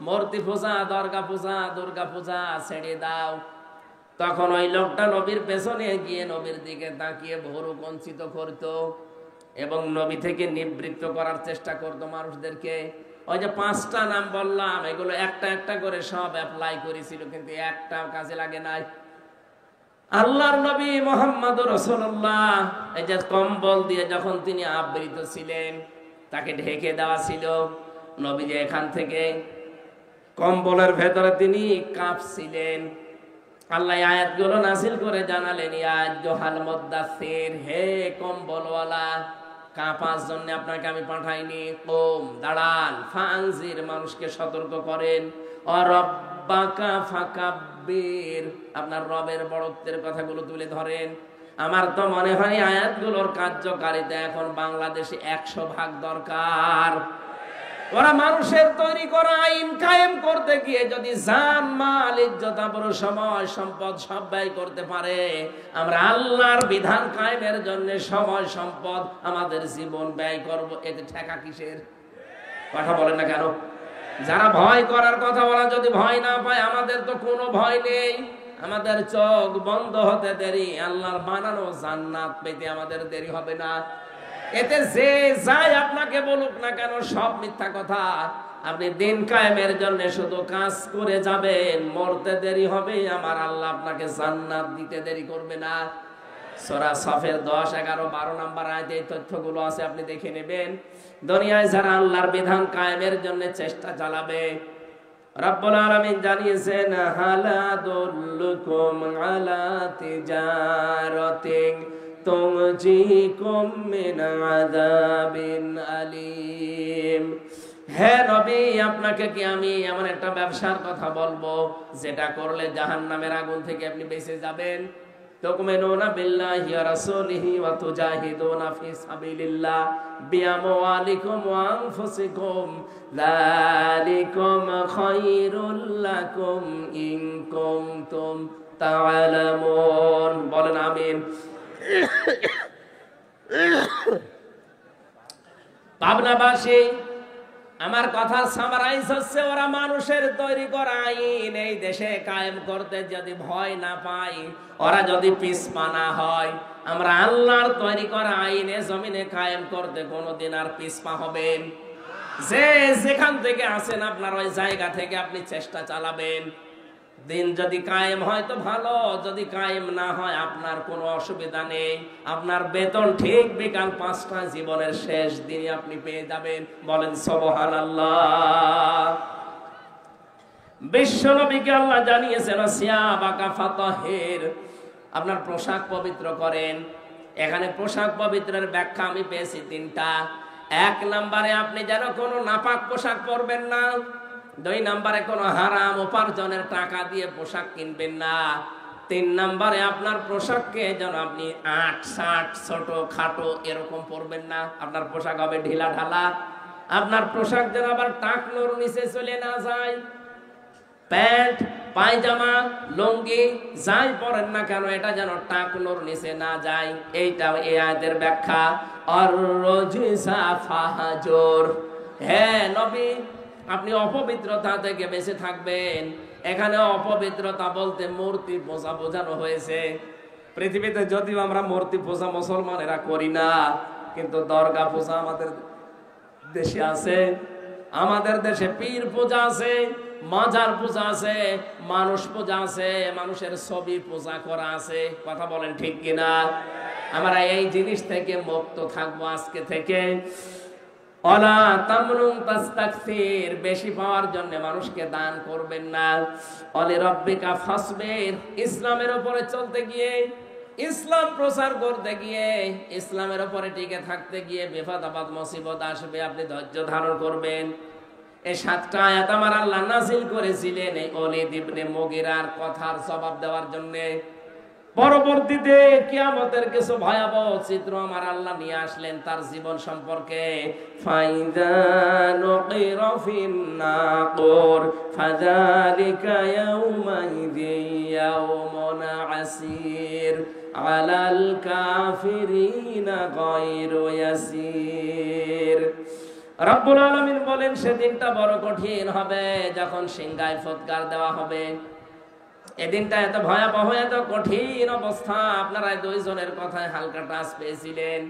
মূর্তি পূজা, দুর্গা পূজা ছেড়ে দাও। তখন ওই লোকটা নবীর পেছনে গিয়ে নবীর দিকে তাকিয়ে ভুরু কুঞ্চিত করত এবং নবী থেকে নিবৃত্ত করার চেষ্টা করত মানুষদেরকে। ওই যে 5টা নাম বললাম, এগুলো একটা একটা করে সব অ্যাপ্লাই করেছিল, কিন্তু একটা কাজে লাগে নাই। আল্লাহর নবী মুহাম্মদুর রাসূলুল্লাহ এই যে কম্বল দিয়ে যখন তিনি আবৃত ছিলেন, তাকে ঢেকে দেওয়া ছিল, নবী যে এখান থেকে কম্বলের ভেতরে তিনি কাঁপছিলেন। আল্লাহ আয়াতগুলো নাযিল করে জানালেন, ইয়া আইয়ুহাল মুদ্দাসসির, হে কম্বলওয়ালা, কাঁপার জন্য আপনাকে আমি পাঠাইনি। কুম, দাঁড়ান, ফানজির, মানুষকে সতর্ক করেন। অরব্বাকা ফাকাব্বির, আপনার রবের বড়ত্বের কথাগুলো তুলে ধরেন। আমার তো মনে হয় আয়াতগুলোর কার্যকারিতা এখন বাংলাদেশে 100% দরকার। ওরা মানুষের তৈরি করা আইন কায়েম করতে গিয়ে যদি জান, মাল, ইজ্জত, আবরু, সময়, সম্পদ সব ব্যয় করতে পারে, আমরা আল্লাহর বিধান কায়েমের জন্য সময়, সম্পদ, আমাদের জীবন ব্যয় করব, এতে ঠেকা কিসের? কথা বলেন না কেন? যারা ভয় করার কথা বলা, যদি ভয় না পায়, আমাদের তো কোনো ভয় নেই। আমাদের চোখ বন্ধ হতে দেরি, আল্লাহর বানানো জান্নাত পেতে আমাদের দেরি হবে না। এতে যে যাই আপনাকে বলুক না কেন, সব মিথ্যা কথা। আপনি দিন কায়েমের জন্য শুধু কাজ করে যাবেন, মরতে দেরি হবে, আমার আল্লাহ আপনাকে জান্নাত দিতে দেরি করবে না। সূরা সাফের 10, 11, 12 নম্বর আয়াতে এই তথ্যগুলো আছে, আপনি দেখে নেবেন। দুনিয়ায় যারা আল্লাহর বিধান কায়েমের জন্য চেষ্টা চালাবে, রব্বুল আলামিন জানিয়েছেন, হালাদুল্লুকুম আলা তিজারাতিন তুনজিকুম মিন আযাবিন আলীম। হে নবী, আপনাকে কি আমি এমন একটা ব্যবসার কথা বলবো যেটা করলে জাহান্নামের আগুন থেকে আপনি বেঁচে যাবেন? তুমিনুনা বিল্লাহি ওয়া রাসূলিহি ওয়া তুজাহিদুনা ফি সাবিলিল্লাহ বিআমওয়ালিকুম ওয়া আনফুসিকুম যালিকুম খায়রুল লাকুম ইন কুনতুম তা'লামুন। বলেন আমিন। পাবনাবাসী, আমার কথা সামারাইজ হচ্ছে, ওরা মানুষের তৈরি করা আইন এই দেশে কায়েম করতে যদি ভয় না পায়, ওরা যদি পিছপা না হয়, আমরা আল্লাহর তৈরি করা আইনে জমিনে কায়েম করতে কোনোদিন আর পিছপা হবেন? যে যেখান থেকে আছেন আপনার ওই জায়গা থেকে আপনি চেষ্টা চালাবেন। দিন যদি কায়েম হয় তো ভালো, যদি কায়েম না হয় আপনার কোনো অসুবিধা নেই। আপনার বেতন ঠিক বিকাল 5টা জীবনের শেষ দিনে আপনি পেয়ে যাবেন। বলেন সুবহানাল্লাহ। বিশ্বনবীকে আল্লাহ জানিয়েছেন, সিয়াবাকা ফাতাহির, আপনার পোশাক পবিত্র করেন। এখানে পোশাক পবিত্রের ব্যাখ্যা আমি পেয়েছি 3টা। 1 নম্বরে আপনি যেন কোনো নাপাক পোশাক পরবেন না। 2 নম্বরে কোনো হারাম উপার্জনের টাকা দিয়ে পোশাক কিনবেন না। 3 নম্বরে আপনার পোশাককে যেন আপনি 8-60 ছোট খাটো এরকম পরবেন না। আপনার পোশাক হবে ঢিলা ঢালা। আপনার পোশাক যেন আবার টাকনোর নিচে চলে না যায়। প্যান্ট, পায়জামা, লুঙ্গি যাই পরেন না কেন, এটা যেন টাকনোর নিচে না যায়। এইটা এই আয়াতের ব্যাখ্যা। আর রজিসা ফাহাজুর, হ্যাঁ নবী, আপনি অপবিত্রতা থেকে বেঁচে থাকবেন। এখানে অপবিত্রতা বলতে মূর্তি পূজা বোঝানো হয়েছে। পৃথিবীতে যদিও আমরা মূর্তি পূজা মুসলমানেরা করি না, কিন্তু দরগা পূজা আমাদের দেশে আছে। আমাদের দেশে পীর পূজা আছে, মাজার পূজা আছে, মানুষ পূজা আছে, মানুষের ছবি পূজা করা আছে। কথা বলেন ঠিক কিনা? আমরা এই জিনিস থেকে মুক্ত থাকবো আজকে থেকে। ওয়ালা তামনুন তাস্তাকসির, বেশি পাওয়ার জন্য মানুষকে দান করবেন না। ওয়ালি রাব্বিকা ফাসবির, ইসলামের উপরে চলতে গিয়ে, ইসলাম প্রচার করতে গিয়ে, ইসলামের উপরে টিকে থাকতে গিয়ে বিপদ আপদ মুসিবত আসবে, আপনি ধৈর্য ধারণ করবেন। এই 7টা আয়াত আমার আল্লাহ নাযিল করেছিলেন এই ওলীদ ইবনে মুগীরার কথার জবাব দেওয়ার জন্য। পরবর্তীতে কিয়ামতের কিছু ভয়াবহ চিত্র আমার আল্লাহ নিয়ে আসলেন তার জীবন সম্পর্কে। ফাইদা নুকিরা ফিন নাকুর ফাযালিকা ইয়াউমাইযিন ইয়াউমুন আসির আলাল কাফিরিনা গায়রু ইয়াসির। রব্বুল আলামিন বলেন সেদিনটা বড় কঠিন হবে যখন সিংহায় ফুৎকার দেওয়া হবে। এদিনটা এত ভয়াবহ, এত কঠিন অবস্থা। আপনারা দুইজনের কথায় হালকা টাচ পেয়েছিলেন।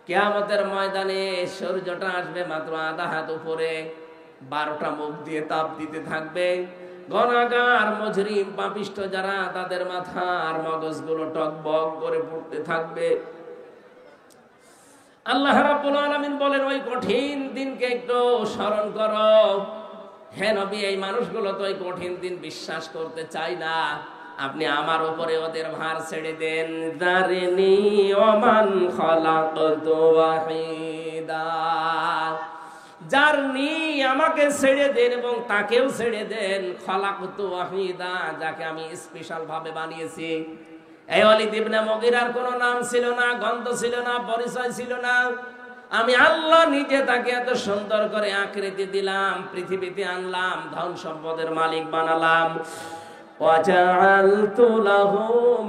কিয়ামতের ময়দানে সূর্যটা আসবে মাত্র আধা হাত উপরে, 12টা মুখ দিয়ে তাপ দিতে থাকবে। গুনাহগার মুজরিম পাপিষ্ঠ যারা, তাদের মাথার মগজগুলো টকবক করে পড়তে থাকবে। আল্লাহ রাব্বুল আলামিন বলেন ওই কঠিন দিনকে একটু স্মরণ করো। হে নবী, এই মানুষগুলো তো এই কঠিন দিন বিশ্বাস করতে চায় না। আপনি আমার উপরে ওদের ভার ছেড়ে দেন। দারিনি ওমান খালাকতু ওয়াহিদা, যারনি আমাকে ছেড়ে দেন এবং তাকেও ছেড়ে দেন। খালাকতু ওয়াহিদা, যাকে আমি স্পেশাল ভাবে বানিয়েছি। এই ওয়ালিদ ইবনে মুগীরার কোনো নাম ছিল না, গন্ধ ছিল না, পরিচয় ছিল না। আমি আল্লাহ নিজে তাকে এত সুন্দর করে আকৃতি দিলাম, পৃথিবীতে আনলাম, ধন সম্পদের মালিক বানালাম। ওয়াজআলতু লাহু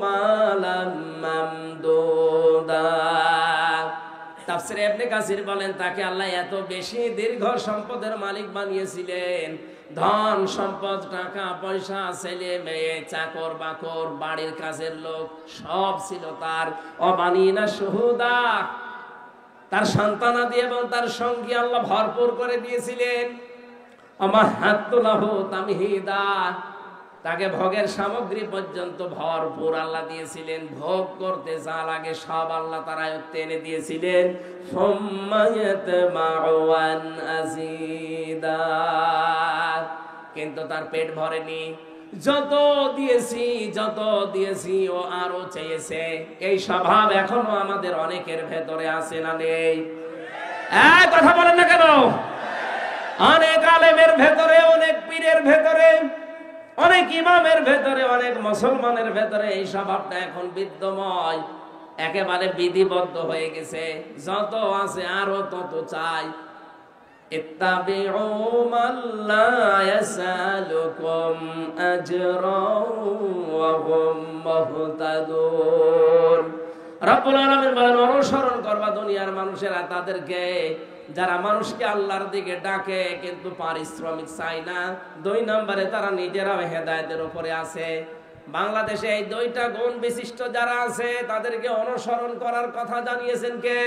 মালাম মামদুদা। তাফসীরে ইবনে কাসির বলেন তাকে আল্লাহ এত বেশি দীর্ঘ সম্পদের মালিক বানিয়েছিলেন। ধন সম্পদ, টাকা পয়সা, ছেলে মেয়ে, চাকর বাকর, বাড়ির কাজের লোক সব ছিল তার। অবানিনা শুহুদা, তার সন্তানাদি এবং তার সঙ্গী আল্লাহ ভরপুর করে দিয়েছিলেন। আমাহাত্তু লাহু তামহিদা, তাকে ভোগের সামগ্রী পর্যন্ত ভরপুর আল্লাহ দিয়েছিলেন। ভোগ করতে যা লাগে সব আল্লাহ তার আয়ত্তে এনে দিয়েছিলেন। সুম্মা ইয়াতমাউ আন আযীদা, কিন্তু তার পেট ভরেনি। যত দিয়েছি ও আরো চেয়েছে। এই স্বভাব এখনো আমাদের অনেকের ভেতরে আছে না নেই? কথা বলেন না কেন? অনেক আলেমের ভেতরে, অনেক পীরের ভেতরে, অনেক ইমামের ভেতরে, অনেক মুসলমানের ভেতরে এই স্বভাবটা এখন বিদ্যমান, একেবারে বিধিবদ্ধ হয়ে গেছে। যত আছে আরো তত চাই। ইত্তাবিউ মান লা ইয়াসালুকুম আজরান ওয়া হুম মুহতাদুন। রব্বুল আলামিন বলেন অনুসরণ করবা দুনিয়ার মানুষেরা তাদেরকে যারা মানুষকে আল্লাহর দিকে ডাকে কিন্তু পারিশ্রমিক চায় না। 2 নম্বরে তারা নিজেরাও হেদায়েতের উপরে আছে। বাংলাদেশে এই 2টা গুণ বিশিষ্ট যারা আছে তাদেরকে অনুসরণ করার কথা জানিয়েছেন কে?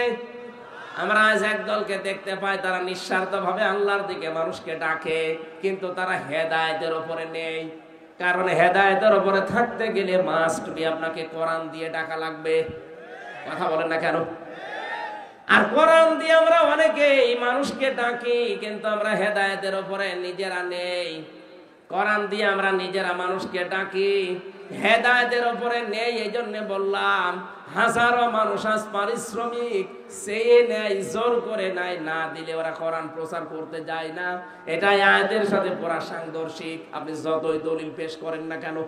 আমরা আজ একদলকে দেখতে পাই, তারা নিঃস্বার্থভাবে আল্লাহর দিকে মানুষকে ডাকে কিন্তু তারা হেদায়েতের উপরে নেই। কারণ হেদায়েতের উপরে থাকতে গেলে মাস্ট বি আপনাকে কোরআন দিয়ে ডাকা লাগবে। কথা বলেন না কেন? আর কোরআন দিয়ে আমরা অনেকেই মানুষকে ডাকি কিন্তু আমরা হেদায়েতের উপরে নিজেরা নেই। কোরআন দিয়ে আমরা নিজেরা মানুষকে ডাকি, হেদায়েতের উপরে নেই। এই জন্য বললাম হাজারো মানুষ আজ পারিশ্রমিক চেয়ে নেয়, জোর করে নেয়, না দিলে ওরা কোরআন প্রচার করতে যায় না। এটা আয়াতের সাথে পুরা সাংঘর্ষিক, আপনি যতই দলিল পেশ করেন না কেন।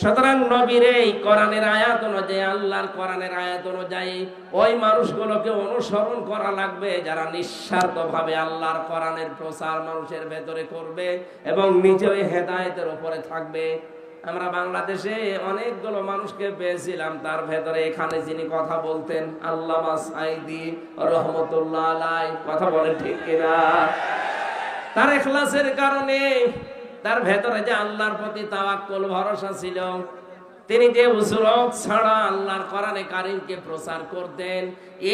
সুতরাং নবীর এই কোরআনের আয়াত অনুযায়ী, আল্লাহর কোরআনের আয়াত অনুযায়ী ওই মানুষগুলোকে অনুসরণ করা লাগবে যারা নিঃস্বার্থভাবে আল্লাহর কোরআনের প্রচার মানুষের ভেতরে করবে এবং নিজেও হেদায়েতের উপরে থাকবে। আমরা বাংলাদেশে অনেকগুলো মানুষকে পেয়েছিলাম, তার ভেতরে এখানে যিনি কথা বলতেন আল্লামা সাঈদী রহমতুল্লাহ আলাইহি, কথা বলেন ঠিক কিনা? তার ইখলাসের কারণে, তার ভেতরে যে আল্লাহর প্রতি তাওয়াক্কুল ভরসা ছিল, তিনি যে উজরত ছাড়া আল্লাহর কোরআনে কারীমকে প্রচার করতেন,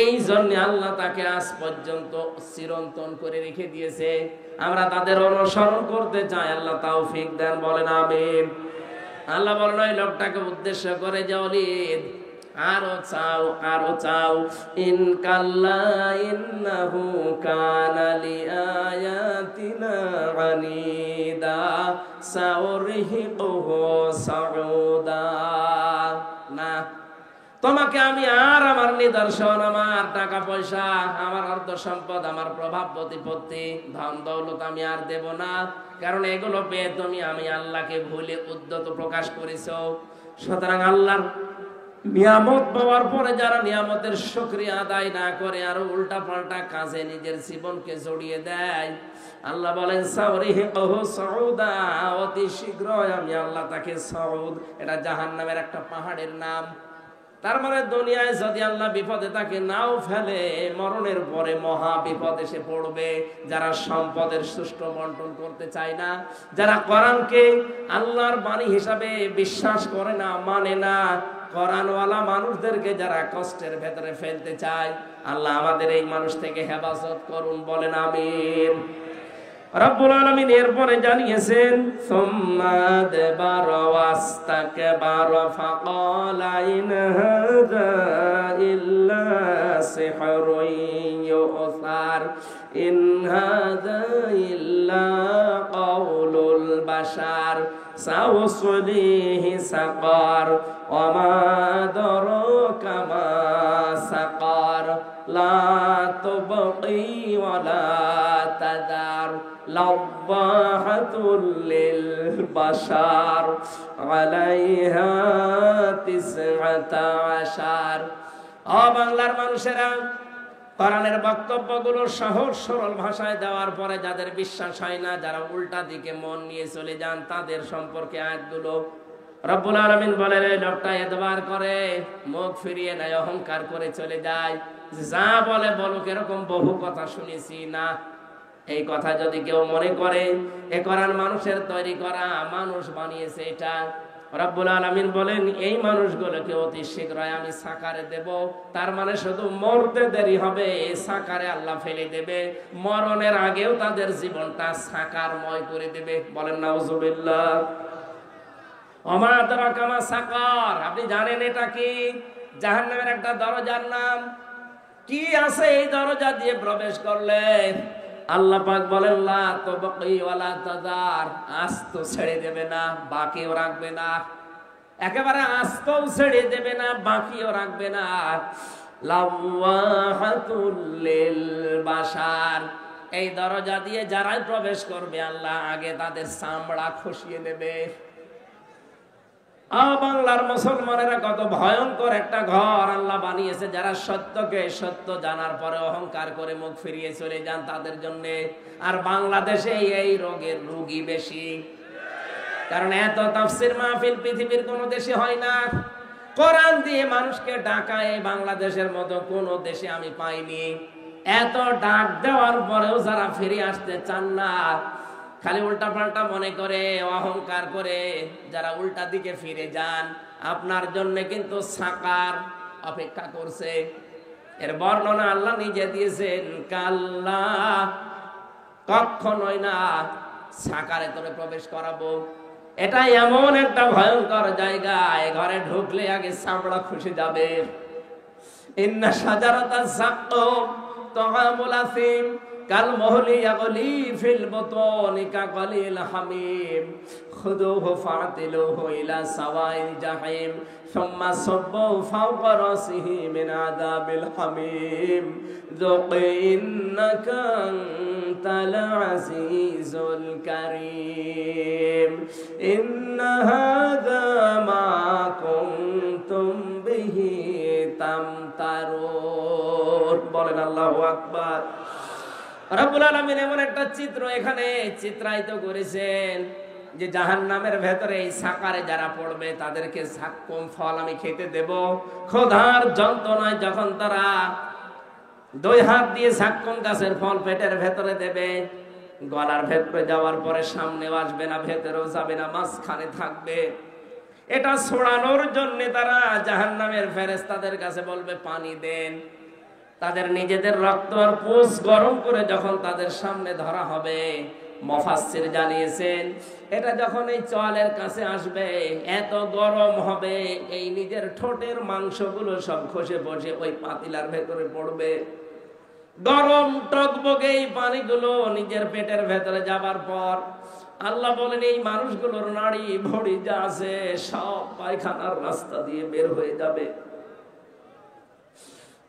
এই জন্য আল্লাহ তাকে আজ পর্যন্ত চিরন্তন করে রেখে দিয়েছে। আমরা তাদের অনুসরণ করতে চাই, আল্লাহ তৌফিক দেন, বলেন আমিন। আল্লাহ বলেন ওই লোকটাকে উদ্দেশ্য করে যে ওয়ালিদ আরো চাও, আরো চাও। ইন কাল্লা ইন্নাহু কানা লিআয়াতিনা আনিদা সাউরহিকুহু সাউদা। না, তোমাকে আমি আর আমার নিদর্শন, আমার টাকা পয়সা, আমার অর্থ সম্পদ, আমার প্রভাব প্রতিপত্তি, ধন দৌলত আমি আর দেব না। কারণ এগুলো পেয়ে তুমি আমি আল্লাহকে ভুলে উদ্যত প্রকাশ করেছো। সুতরাং আল্লাহর নিয়ামত পাওয়ার পরে যারা নিয়ামতের শুকরিয়া আদায় না করে আর উল্টা পাল্টা কাজে নিজের জীবনকে জড়িয়ে দেয়, আল্লাহ বলেন সাউরিহিকুহু সাউদা, অতি শীঘ্রই আমি আল্লাহ তাকে সাউদ, এটা জাহান্নামের একটা পাহাড়ের নাম। তার মানে দুনিয়ায় যদি আল্লাহ বিপদে তাকে নাও ফেলে, মরণের পরে মহা বিপদ এসে পড়বে। যারা সম্পদের সুষ্ঠু বন্টন করতে চায় না, যারা কোরআনকে আল্লাহর বাণী হিসাবে বিশ্বাস করে না, মানে না, কোরআনওয়ালা মানুষদেরকে যারা কষ্টের ভেতরে ফেলতে চায়, আল্লাহ আমাদের এই মানুষ থেকে হেফাজত করুন, বলেন আমিন। রব্বুল আলামিন এরপরে জানিয়েছেন সুম্মা আদবারা ওয়াস্তাকবারা ফাকালা ইন হাযা ইল্লা সিহরুন ইউসার ইন হাযা ইল্লা কাউলুল বাশার সাউসলিহি সাকার ওয়া মা আদরাকা মা সাকার লা তুবকি ওয়া লা তাদার লাওয়াহাতুল লিল বাশার আলাইহা তিসআতা আশার। ও বাংলার মানুষেরা, কোরআনের বক্তব্যগুলো সহজ সরল ভাষায় দেওয়ার পরে যাদের বিশ্বাস হয় না, যারা উল্টা দিকে মন নিয়ে চলে যান, তাদের সম্পর্কে আয়াতগুলো রব্বুল আলামিন বলেন, এই লোকটা এতবার করে, মুখ ফিরিয়ে নেয়, অহংকার করে চলে যায়, যা বলে বলুক, এরকম বহু কথা শুনেছি না। এই কথা যদি কেউ মনে করে এ কোরআন মানুষের তৈরি করা, মানুষ বানিয়েছে এটা, রব্বুল আলামিন বলেন এই মানুষগুলোকে অতি শীঘ্রই আমি সাকারে দেব। তার মানে শুধু মরতে দেরি হবে, সাকারে আল্লাহ ফেলে দেবে, মরণের আগেও তাদের জীবনটা সাকারময় করে দেবে, বলেন নাউজুবিল্লাহ। ওমা আদরাকা মা সাকার, আপনি জানেন এটা কি? জাহান্নামের একটা দরজার নাম। কি আছে এই দরজা দিয়ে প্রবেশ করলে? আল্লাহ পাক বলেন লা তুবকি ওয়ালা তাদার, আস্ত ছেড়ে দেবে না, বাকিও রাখবে না, একেবারে আস্তও ছেড়ে দেবে না, বাকিও রাখবে না। লাওয়াহাতুল লিল বাশার, এই দরজা দিয়ে যারাই প্রবেশ করবে আল্লাহ আগে তাদের চামড়া খসিয়ে নেবে। বাংলার মুসলমানেরা কত ভয়ঙ্কর একটা ঘর আল্লাহ বানিয়েছে, যারা সত্যকে সত্য জানার পরে অহংকার করে মুখ ফিরিয়ে চলে যান তাদের জন্য। আর বাংলাদেশে এই রোগের রোগী বেশি, কারণ এত তাফসীর মাহফিল পৃথিবীর কোন দেশে হয় না। কোরআন দিয়ে মানুষকে ডাকায় বাংলাদেশের মতো কোন দেশে আমি পাইনি। এত ডাক দেওয়ার পরেও যারা ফিরে আসতে চান না, খালি উল্টা পাল্টা মনে করে, অহংকার করে যারা উল্টা দিকে ফিরে যান, আপনার জন্য কিন্তু সাকার অপেক্ষা করছে। এর বর্ণনা আল্লাহ নিজে দিয়েছেন, কাল্লা, কখনোই না, সাকারে তোরে প্রবেশ করাবো। এটা এমন একটা ভয়ঙ্কর জায়গা, ঘরে ঢুকলে আগে চামড়া খুশি যাবে। ইন্না শাজারাতা যাক্কুম তাআমুল আসিম কাল মুহলি ইয়াগলি ফিল বুতুনি কালিল হামিম খুদুহু ফাতিলুহু ইলা সাওয়াইল জাহিম সুম্মা সাব্বু ফাওকা রাসিহি মিন আযাবিল হামিম যুক ইন্নাকা আনতাল আজিজুল কারীম ইন্না হাযা মা কুনতুম বিহি তামতারুন। বলেন আল্লাহু আকবার। রব্বুল আলামিন এমন একটা চিত্র এখানে চিত্রায়িত করেছেন যে জাহান্নামের ভেতরে এই সাকারে যারা পড়বে তাদেরকে যাক্কুম ফল আমি খেতে দেব। ক্ষুধার যন্ত্রণায় যখন তারা দুই হাত দিয়ে যাক্কুম গাছের ফল পেটের ভেতরে দেবে, গলার ভেতরে যাওয়ার পরে সামনেও আসবে না, ভেতরেও যাবে না, মাঝখানে থাকবে। এটা ছড়ানোর জন্য তারা জাহান্নামের ফেরেশতাদের কাছে বলবে পানি দেন। তাদের নিজেদের রক্ত আর পুষ গরম করে যখন তাদের সামনে ধরা হবে, মুফাসসির জানিয়েছেন এটা যখন এই চোয়ালের কাছে আসবে এত গরম হবে, এই নিজের ঠোঁটের মাংসগুলো সব খসে বসে ওই পাতিলার ভেতরে পড়বে। গরম টকবকে এই পানিগুলো নিজের পেটের ভেতরে যাবার পর আল্লাহ বলেন এই মানুষগুলোর নাড়ি ভড়ি যা আছে সব পায়খানার রাস্তা দিয়ে বের হয়ে যাবে।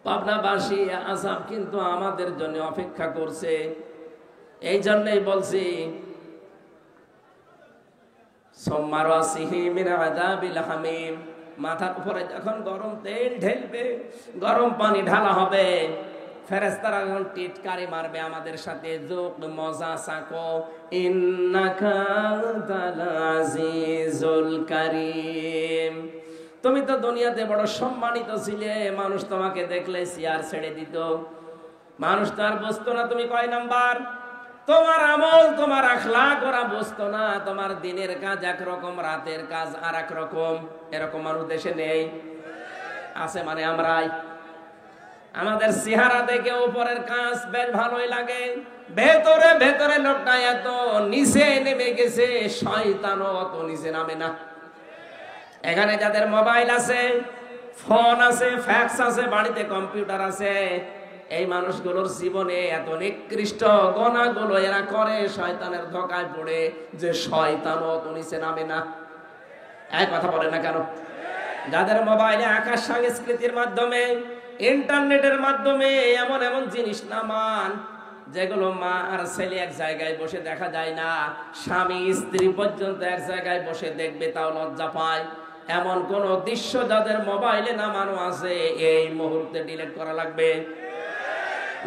পাবনাবাসী আযাব কিন্তু আমাদের জন্য অপেক্ষা করছে। এই জন্যই বলছি সুম্মা রাসিহি মিন আযাবিল হামিম, মাথার উপরে যখন গরম তেল ঢেলবে, গরম পানি ঢালা হবে, ফেরেশতারা যখন টিটকারি মারবে আমাদের সাথে, যোগ মজা সাকো ইন্নাকা আনতাল আজিজুল কারীম। তুমি তো দুনিয়াতে বড় সম্মানিত ছিলে, মানুষ তোমাকে দেখলে চেয়ার ছেড়ে দিত, মানুষ তো আর বুঝতো না তুমি কয় নাম্বার। তোমার আমল, তোমার আখলাক ওরা বুঝতো না। তোমার দিনের কাজ একরকম, রাতের কাজ আর এক রকম। এরকম মানুষ দেশে নেই, আছে মানে আমরাই। আমাদের চেহারা দেখে উপরের কাজ বেশ ভালোই লাগে, ভেতরে ভেতরে লোকটা এত নিচে নেমে গেছে, শয়তানও অত নিচে নামে না। এখানে যাদের মোবাইল আছে, ফোন আছে, ফ্যাক্স আছে, বাড়িতে কম্পিউটার আছে, এই মানুষগুলোর জীবনে এত নিকৃষ্ট গুনাহগুলো এরা করে শয়তানের ধোঁকায় পড়ে যে শয়তানও অত নিচে নামে না। এক কথা বলে না কেন? যাদের মোবাইলে আকাশ সংস্কৃতির মাধ্যমে, ইন্টারনেটের মাধ্যমে এমন এমন জিনিস নামান যেগুলো মা আর ছেলে এক জায়গায় বসে দেখা যায় না, স্বামী স্ত্রী পর্যন্ত এক জায়গায় বসে দেখবে তাও লজ্জা পায়, এমন কোন দৃশ্য যাদের মোবাইলে নামানো আছে, এই মুহূর্তে ডিলিট করা লাগবে।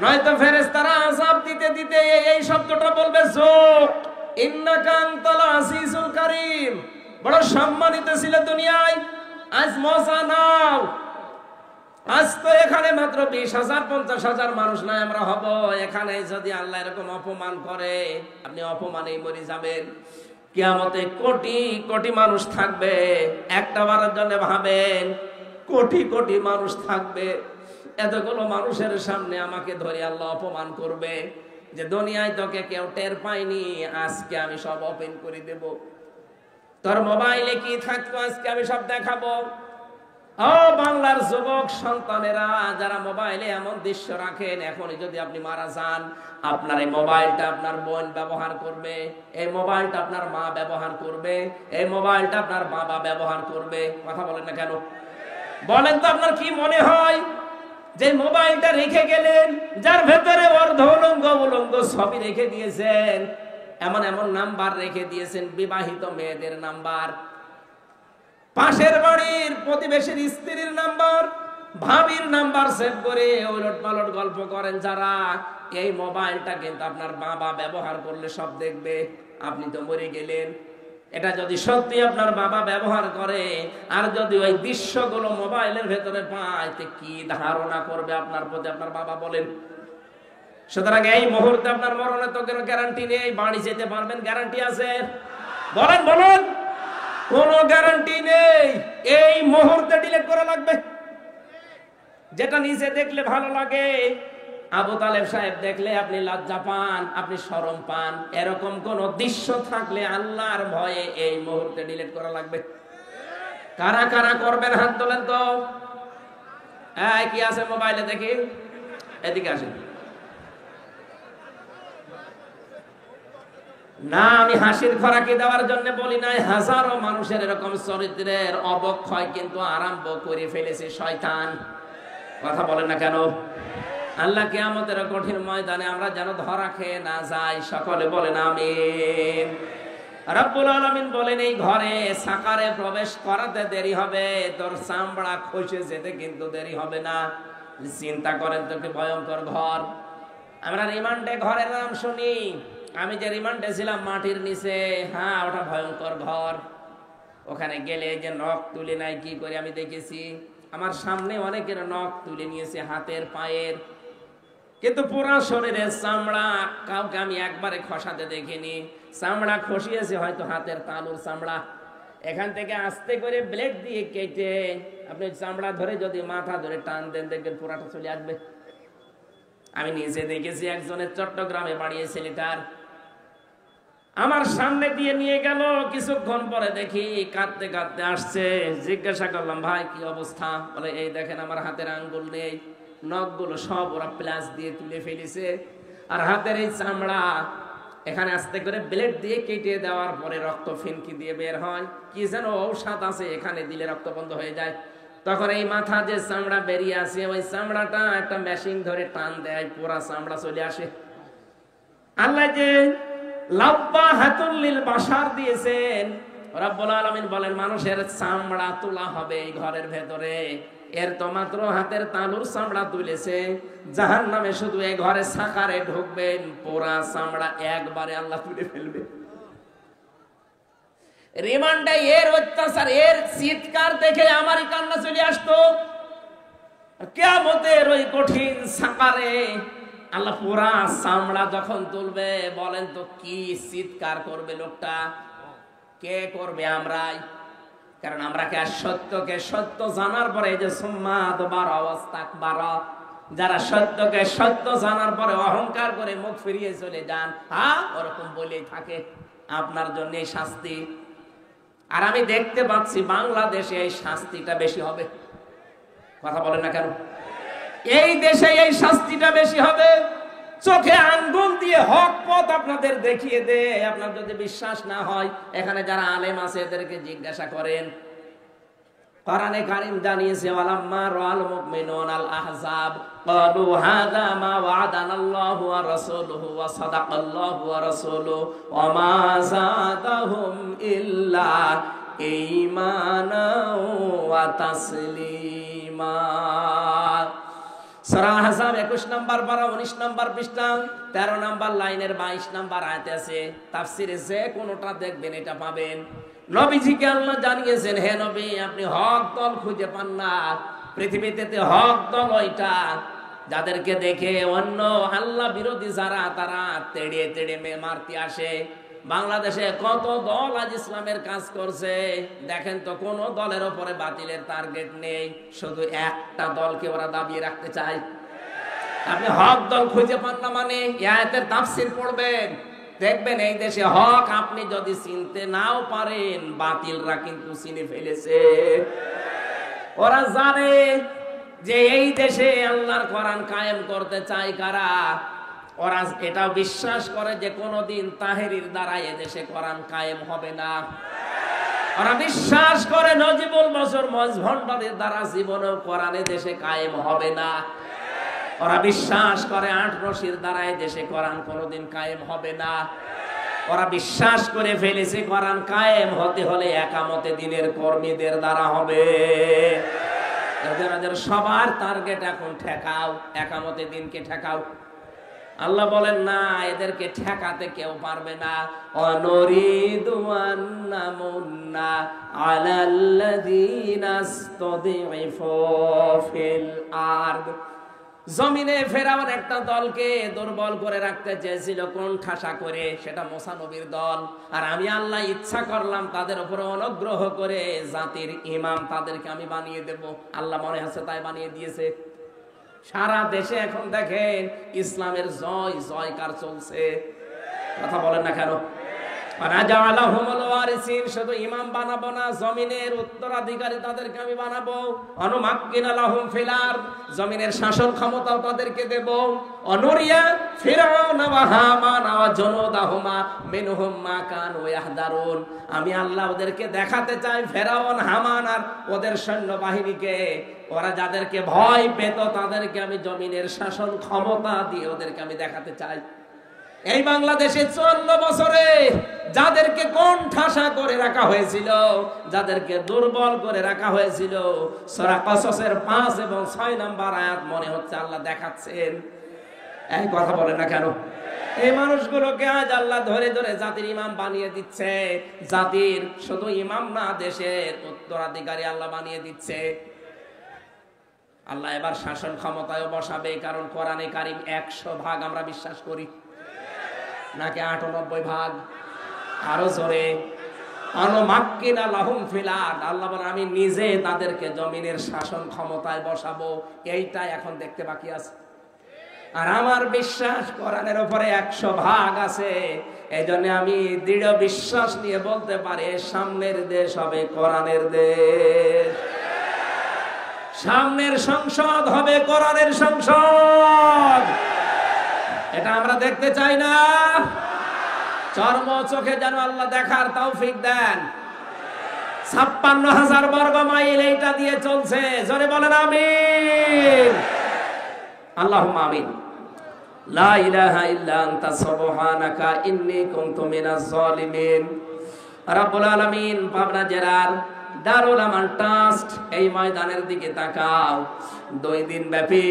নয়তো ফেরেশতারা আযাব দিতে দিতে এই শব্দটা বলবে, যোগ ইন্নাকা আনতাল আজিজুল কারীম, বড় সম্মানিত ছিল দুনিয়ায়, আজ মজা নাও। আজ তো এখানে মাত্র 20,000 50,000 মানুষ নাই আমরা হব, এখানে যদি আল্লাহ এরকম অপমান করে আপনি অপমানেই মরে যাবেন। কিয়ামতে কোটি কোটি মানুষ থাকবে, একটা বারের জন্য ভাবেন কোটি কোটি মানুষ থাকবে, এতগুলো মানুষের সামনে আমাকে ধরে আল্লাহ অপমান করবে যে দুনিয়ায় তোকে কেউ টের পায়নি, আজকে আমি সব ওপেন করে দেব। তোর মোবাইলে কি থাকতো আজকে আমি সব দেখাবো। ও বাংলার যুবক সন্তানেরা যারা মোবাইলে এমন দৃশ্য রাখেন, এখনই যদি আপনি মারা যান, আপনার এই মোবাইলটা আপনার বোন ব্যবহার করবে, এই মোবাইলটা আপনার মা ব্যবহার করবে, এই মোবাইলটা আপনার বাবা ব্যবহার করবে। কথা বলেন না কেন? বলেন তো আপনার কি মনে হয় যে মোবাইলটা রেখে গেলেন, যার ভেতরে অর্ধ উলঙ্গ উলঙ্গ ছবি রেখে দিয়েছেন, এমন এমন নাম্বার রেখে দিয়েছেন, বিবাহিত মেয়েদের নাম্বার, পাশের বাড়ির প্রতিবেশীর স্ত্রীর নাম্বার, ভাবির নাম্বার সেভ করে ওলট পালট গল্প করেন যারা, এই মোবাইলটা কিন্তু আপনার বাবা ব্যবহার করলে সব দেখবে। আপনি তো মরে গেলেন, এটা যদি সত্যি আপনার বাবা ব্যবহার করে আর যদি ওই দৃশ্যগুলো মোবাইলের ভেতরে পায়, তো কি ধারণা করবে আপনার প্রতি আপনার বাবা বলেন। সুতরাং এই মুহূর্তে আপনার মরণের তো কোনো গ্যারান্টি নেই, বাড়ি যেতে পারবেন গ্যারান্টি আছে? বলেন বলেন, কোনো গ্যারান্টি নেই। এই মুহূর্তে ডিলিট করা লাগবে। যেটা নিজে দেখলে ভালো লাগে, আবু তালেব সাহেব দেখলে আপনি লজ্জা পান, আপনি শরম পান, এরকম কোন দৃশ্য থাকলে আল্লাহর ভয়ে এই মুহূর্তে ডিলিট করা লাগবে। কারা কারা করবেন হাত তোলেন তো। এই কি আছে মোবাইলে দেখি, এদিকে আসেন। না, আমি হাসির খোরাকি দেওয়ার জন্য বলি নাই, হাজারো মানুষের এরকম চরিত্রের অবক্ষয় কিন্তু আরম্ভ করে ফেলেছে শয়তান। কথা বলেন না কেন? আল্লাহ কিয়ামতের কঠিন ময়দানে আমরা যেন ধরা খেয়ে না যাই, সকলে বলেন আমিন। রব্বুল আলামিন বলেন, এই ঘরে সাকারে প্রবেশ করাতে দেরি হবে, তোর চামড়া খসে যেতে কিন্তু দেরি হবে না। চিন্তা করেন তো কি ভয়ঙ্কর ঘর। আমরা রিমান্ডে ঘরের নাম শুনি, আমি যে রিমান্ডে ছিলাম মাটির নিচে, হ্যাঁ ওটা ভয়ঙ্কর ঘর। ওখানে গেলে যে নখ তুলে নাই কি করে আমি দেখেছি, আমার সামনে অনেকের নখ তুলে নিয়েছে হাতের পায়ের, কিন্তু পুরা শরীরের চামড়া কাউকে আমি একবারে খসাতে দেখিনি। চামড়া খসিয়েছে হয়তো হাতের তালুর চামড়া, এখান থেকে আস্তে করে ব্লেড দিয়ে কেটে আপনি চামড়া ধরে যদি মাথা ধরে টান দেন, দেখবেন পুরাটা চলে আসবে। আমি নিজে দেখেছি, একজনের চট্টগ্রামে বাড়িয়ে ছেলেটার আমার সামনে দিয়ে নিয়ে গেল, কিছুক্ষণ পরে দেখি কাঁদতে কাঁদতে আসছে। জিজ্ঞাসা করলাম, ভাই কি অবস্থা? বলে, এই দেখেন আমার হাতের আঙ্গুল নেই, নখগুলো সব ওরা প্লাস দিয়ে তুলে ফেলেছে, আর হাতের এই চামড়া এখানে আস্তে করে ব্লেড দিয়ে কেটে দেওয়ার পরে রক্ত ফিনকি দিয়ে বের হয়, কি যেন ঔষধ আছে এখানে দিলে রক্ত বন্ধ হয়ে যায়। তখন এই মাথা যে চামড়া বেরিয়ে আসে, ওই চামড়াটা একটা মেশিন ধরে টান দেয়, পুরা চামড়া চলে আসে। আল্লাহ যে লাব্বা হাতুল লিল বাশার দিয়েছেন, রব্বুল আলামিন বলেন মানুষের চামড়া তোলা হবে এই ঘরের ভেতরে, এর তো মাত্র হাতের তালুর চামড়া তুলেছে। জাহান্নামে শুধু এই ঘরে সাকারে ঢুকবেন, পুরা চামড়া একবারে আল্লাহ তুলে ফেলবে। রিমান্ডে এর অত্যাচার, এর চিৎকার দেখে আমারই কান্না চলে আসতো। কিয়ামতের ওই কঠিন সাকারে আল্লাহ পুরা চামড়া যখন তুলবে, বলেন তো কি চিৎকার করবে লোকটা? কে করবে? আমরাই। কারণ আমরা কে সত্যকে সত্য জানার পরে, এই যে সুম্মাদ বার অবস্থা বারা, যারা সত্যকে সত্য জানার পরে অহংকার করে মুখ ফিরিয়ে চলে যান, হ্যাঁ ওরকম বলেই থাকে আপনার জন্য এই শাস্তি। আর আমি দেখতে পাচ্ছি বাংলাদেশে এই শাস্তিটা বেশি হবে। কথা বলেন না কেন? এই দেশে এই শাস্তিটা বেশি হবে। চোখে আঙ্গুল দিয়ে হক পথ আপনাদের দেখিয়ে দে। আপনার যদি বিশ্বাস না হয়, এখানে যারা আলেম আছে এদেরকে জিজ্ঞাসা করেন। কোরআনে কারীম জানিয়েছে, ওয়ালাম্মা রাআল মুমিনুনা আল আহজাব ক্বালু হাযা মা ওয়া'আদানাল্লাহু ওয়া রাসূলুহু ওয়া সাদাকাল্লাহু ওয়া রাসূলুহু ওয়া মা যাদাহুম ইল্লা ঈমানাও ওয়া তাসলিমা। সূরা আহজাব 21 নম্বর পারা 19 নম্বর পৃষ্ঠা 13 নম্বর লাইনের 22 নম্বর আয়াতে আছে। তাফসিরে যে কোনটা দেখবেন এটা পাবেন। নবীজিকে আল্লাহ জানিয়েছেন, হে নবী আপনি হক দল খুঁজে পান না। পৃথিবীতে হক দল ওইটা যাদেরকে দেখে অন্য আল্লাহ বিরোধী যারা, তারা তেড়ে তেড়ে মারতে আসে। বাংলাদেশে কত দল আজ ইসলামের কাজ করছে, দেখেন তো কোন দলের উপরে বাতিলের টার্গেট নেই, শুধু একটা দলকে ওরা দাবিয়ে রাখতে চায়। আপনি হক দল খুঁজে পান না মানে আয়াতের তাফসীর পড়বেন, দেখবেন এই দেশে হক আপনি যদি চিনতে নাও পারেন, বাতিলরা কিন্তু চিনে ফেলেছে। ওরা জানে যে এই দেশে আল্লাহর কোরআন কায়েম করতে চায় কারা। ওরা এটাও বিশ্বাস করে যে কোনদিন তাহেরির দ্বারা এদেশে কোরআন কায়েম হবে না। ওরা বিশ্বাস করে নজিবুল বছর মজভণ্ডের দ্বারা জীবনেও কোরআন দেশে কায়েম হবে না। ওরা বিশ্বাস করে আট রশির দ্বারা দেশে কোরআন কোনদিন কায়েম হবে না। ওরা বিশ্বাস করে ফেলেছে কোরআন কায়েম হতে হলে একামতে দিনের কর্মীদের দ্বারা হবে। এদের সবার টার্গেট এখন ঠেকাও, একামতে দিনকে ঠেকাও। আল্লাহ বলেন না, এদেরকে ঠেকাতে কেউ পারবে না। অনরিদু আন্নামুন্না আলাল্লাযীনা ইসতাদঈফু ফিল আরদ। জমিনে ফেরাউন একটা দলকে দুর্বল করে রাখতে চেয়েছিল কোন ঠাসা করে, সেটা মুসা নবীর দল। আর আমি আল্লাহ ইচ্ছা করলাম তাদের উপরে অনুগ্রহ করে জাতির ইমাম তাদেরকে আমি বানিয়ে দেব। আল্লাহ মনে আছে তাই বানিয়ে দিয়েছে। সারা দেশে এখন দেখেন ইসলামের জয়কার চলছে। কথা বলেন না কেন? শুধু ইমাম বানাবো না, জমিনের উত্তরাধিকারী তাদেরকে আমি বানাবো। অনুমাক্কিনা লাহুম ফিল আরদ, জমিনের শাসন ক্ষমতাও তাদেরকে দেব। অনুরিয়া ফিরআউন ওয়া হামান ওয়া জুনুদাহুমা মিনহুম মা কানু ইয়াহদারুন। আমি আল্লাহ ওদেরকে দেখাতে চাই, ফেরাউন হামান আর ওদের সৈন্যবাহিনীকে, ওরা যাদেরকে ভয় পেত তাদেরকে আমি জমিনের শাসন ক্ষমতা দিয়ে ওদেরকে আমি দেখাতে চাই। এই বাংলাদেশে 14 বছরে যাদেরকে কোন ঠাসা করে রাখা হয়েছিল, যাদেরকে দুর্বল করে রাখা হয়েছিল, সূরা কসসের 5 এবং 6 নম্বর আয়াত মনে হচ্ছে আল্লাহ দেখাচ্ছেন। এই কথা বলে না কেন? এই মানুষগুলোকে আজ আল্লাহ ধরে ধরে জাতির ইমাম বানিয়ে দিচ্ছে। জাতির শুধু ইমাম না, দেশের উত্তরাধিকারী আল্লাহ বানিয়ে দিচ্ছে। আল্লাহ এবার শাসন ক্ষমতায় বসাবে, কারণ কোরআনে কারীম 100 ভাগ আমরা বিশ্বাস করি, নাকি 98 ভাগ? আরো জোরে। অনুমাক্কিনা লাহুম ফিল আরদ, আল্লাহ বলেন আমি নিজে তাদেরকে জমিনের শাসন ক্ষমতায় বসাবো। এইটাই এখন দেখতে বাকি আছে। আর আমার বিশ্বাস কোরআনের উপরে 100 ভাগ আছে। এই জন্য আমি দৃঢ় বিশ্বাস নিয়ে বলতে পারি সামনের দেশ হবে কোরআনের দেশ। সামনের সংসদ হবে কোরআনের সংসদ। এটা আমরা দেখতে চাই না? চর্ম চোখে যেন আল্লাহ দেখার তৌফিক দেন। 56,000 বর্গ মাইল এইটা দিয়ে চলছে। জোরে বলেন আমিন। আল্লাহুম্মা আমিন। লা ইলাহা ইল্লা আনতা সুবহানাকা ইন্নী কুনতু মিনাজ জালিমিন। রব্বুল আলামিন পাবনা জেলার দারুল আমান ট্রাস্ট এই ময়দানের দিকে তাকাও। 2 দিন ব্যাপী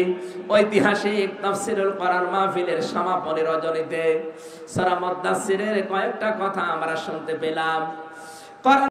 ঐতিহাসিক তাফসীরুল কোরআন মাহফিলের সমাপনী রজনীতে সূরা মুদ্দাসসিরের কয়েকটা কথা আমরা শুনতে পেলাম।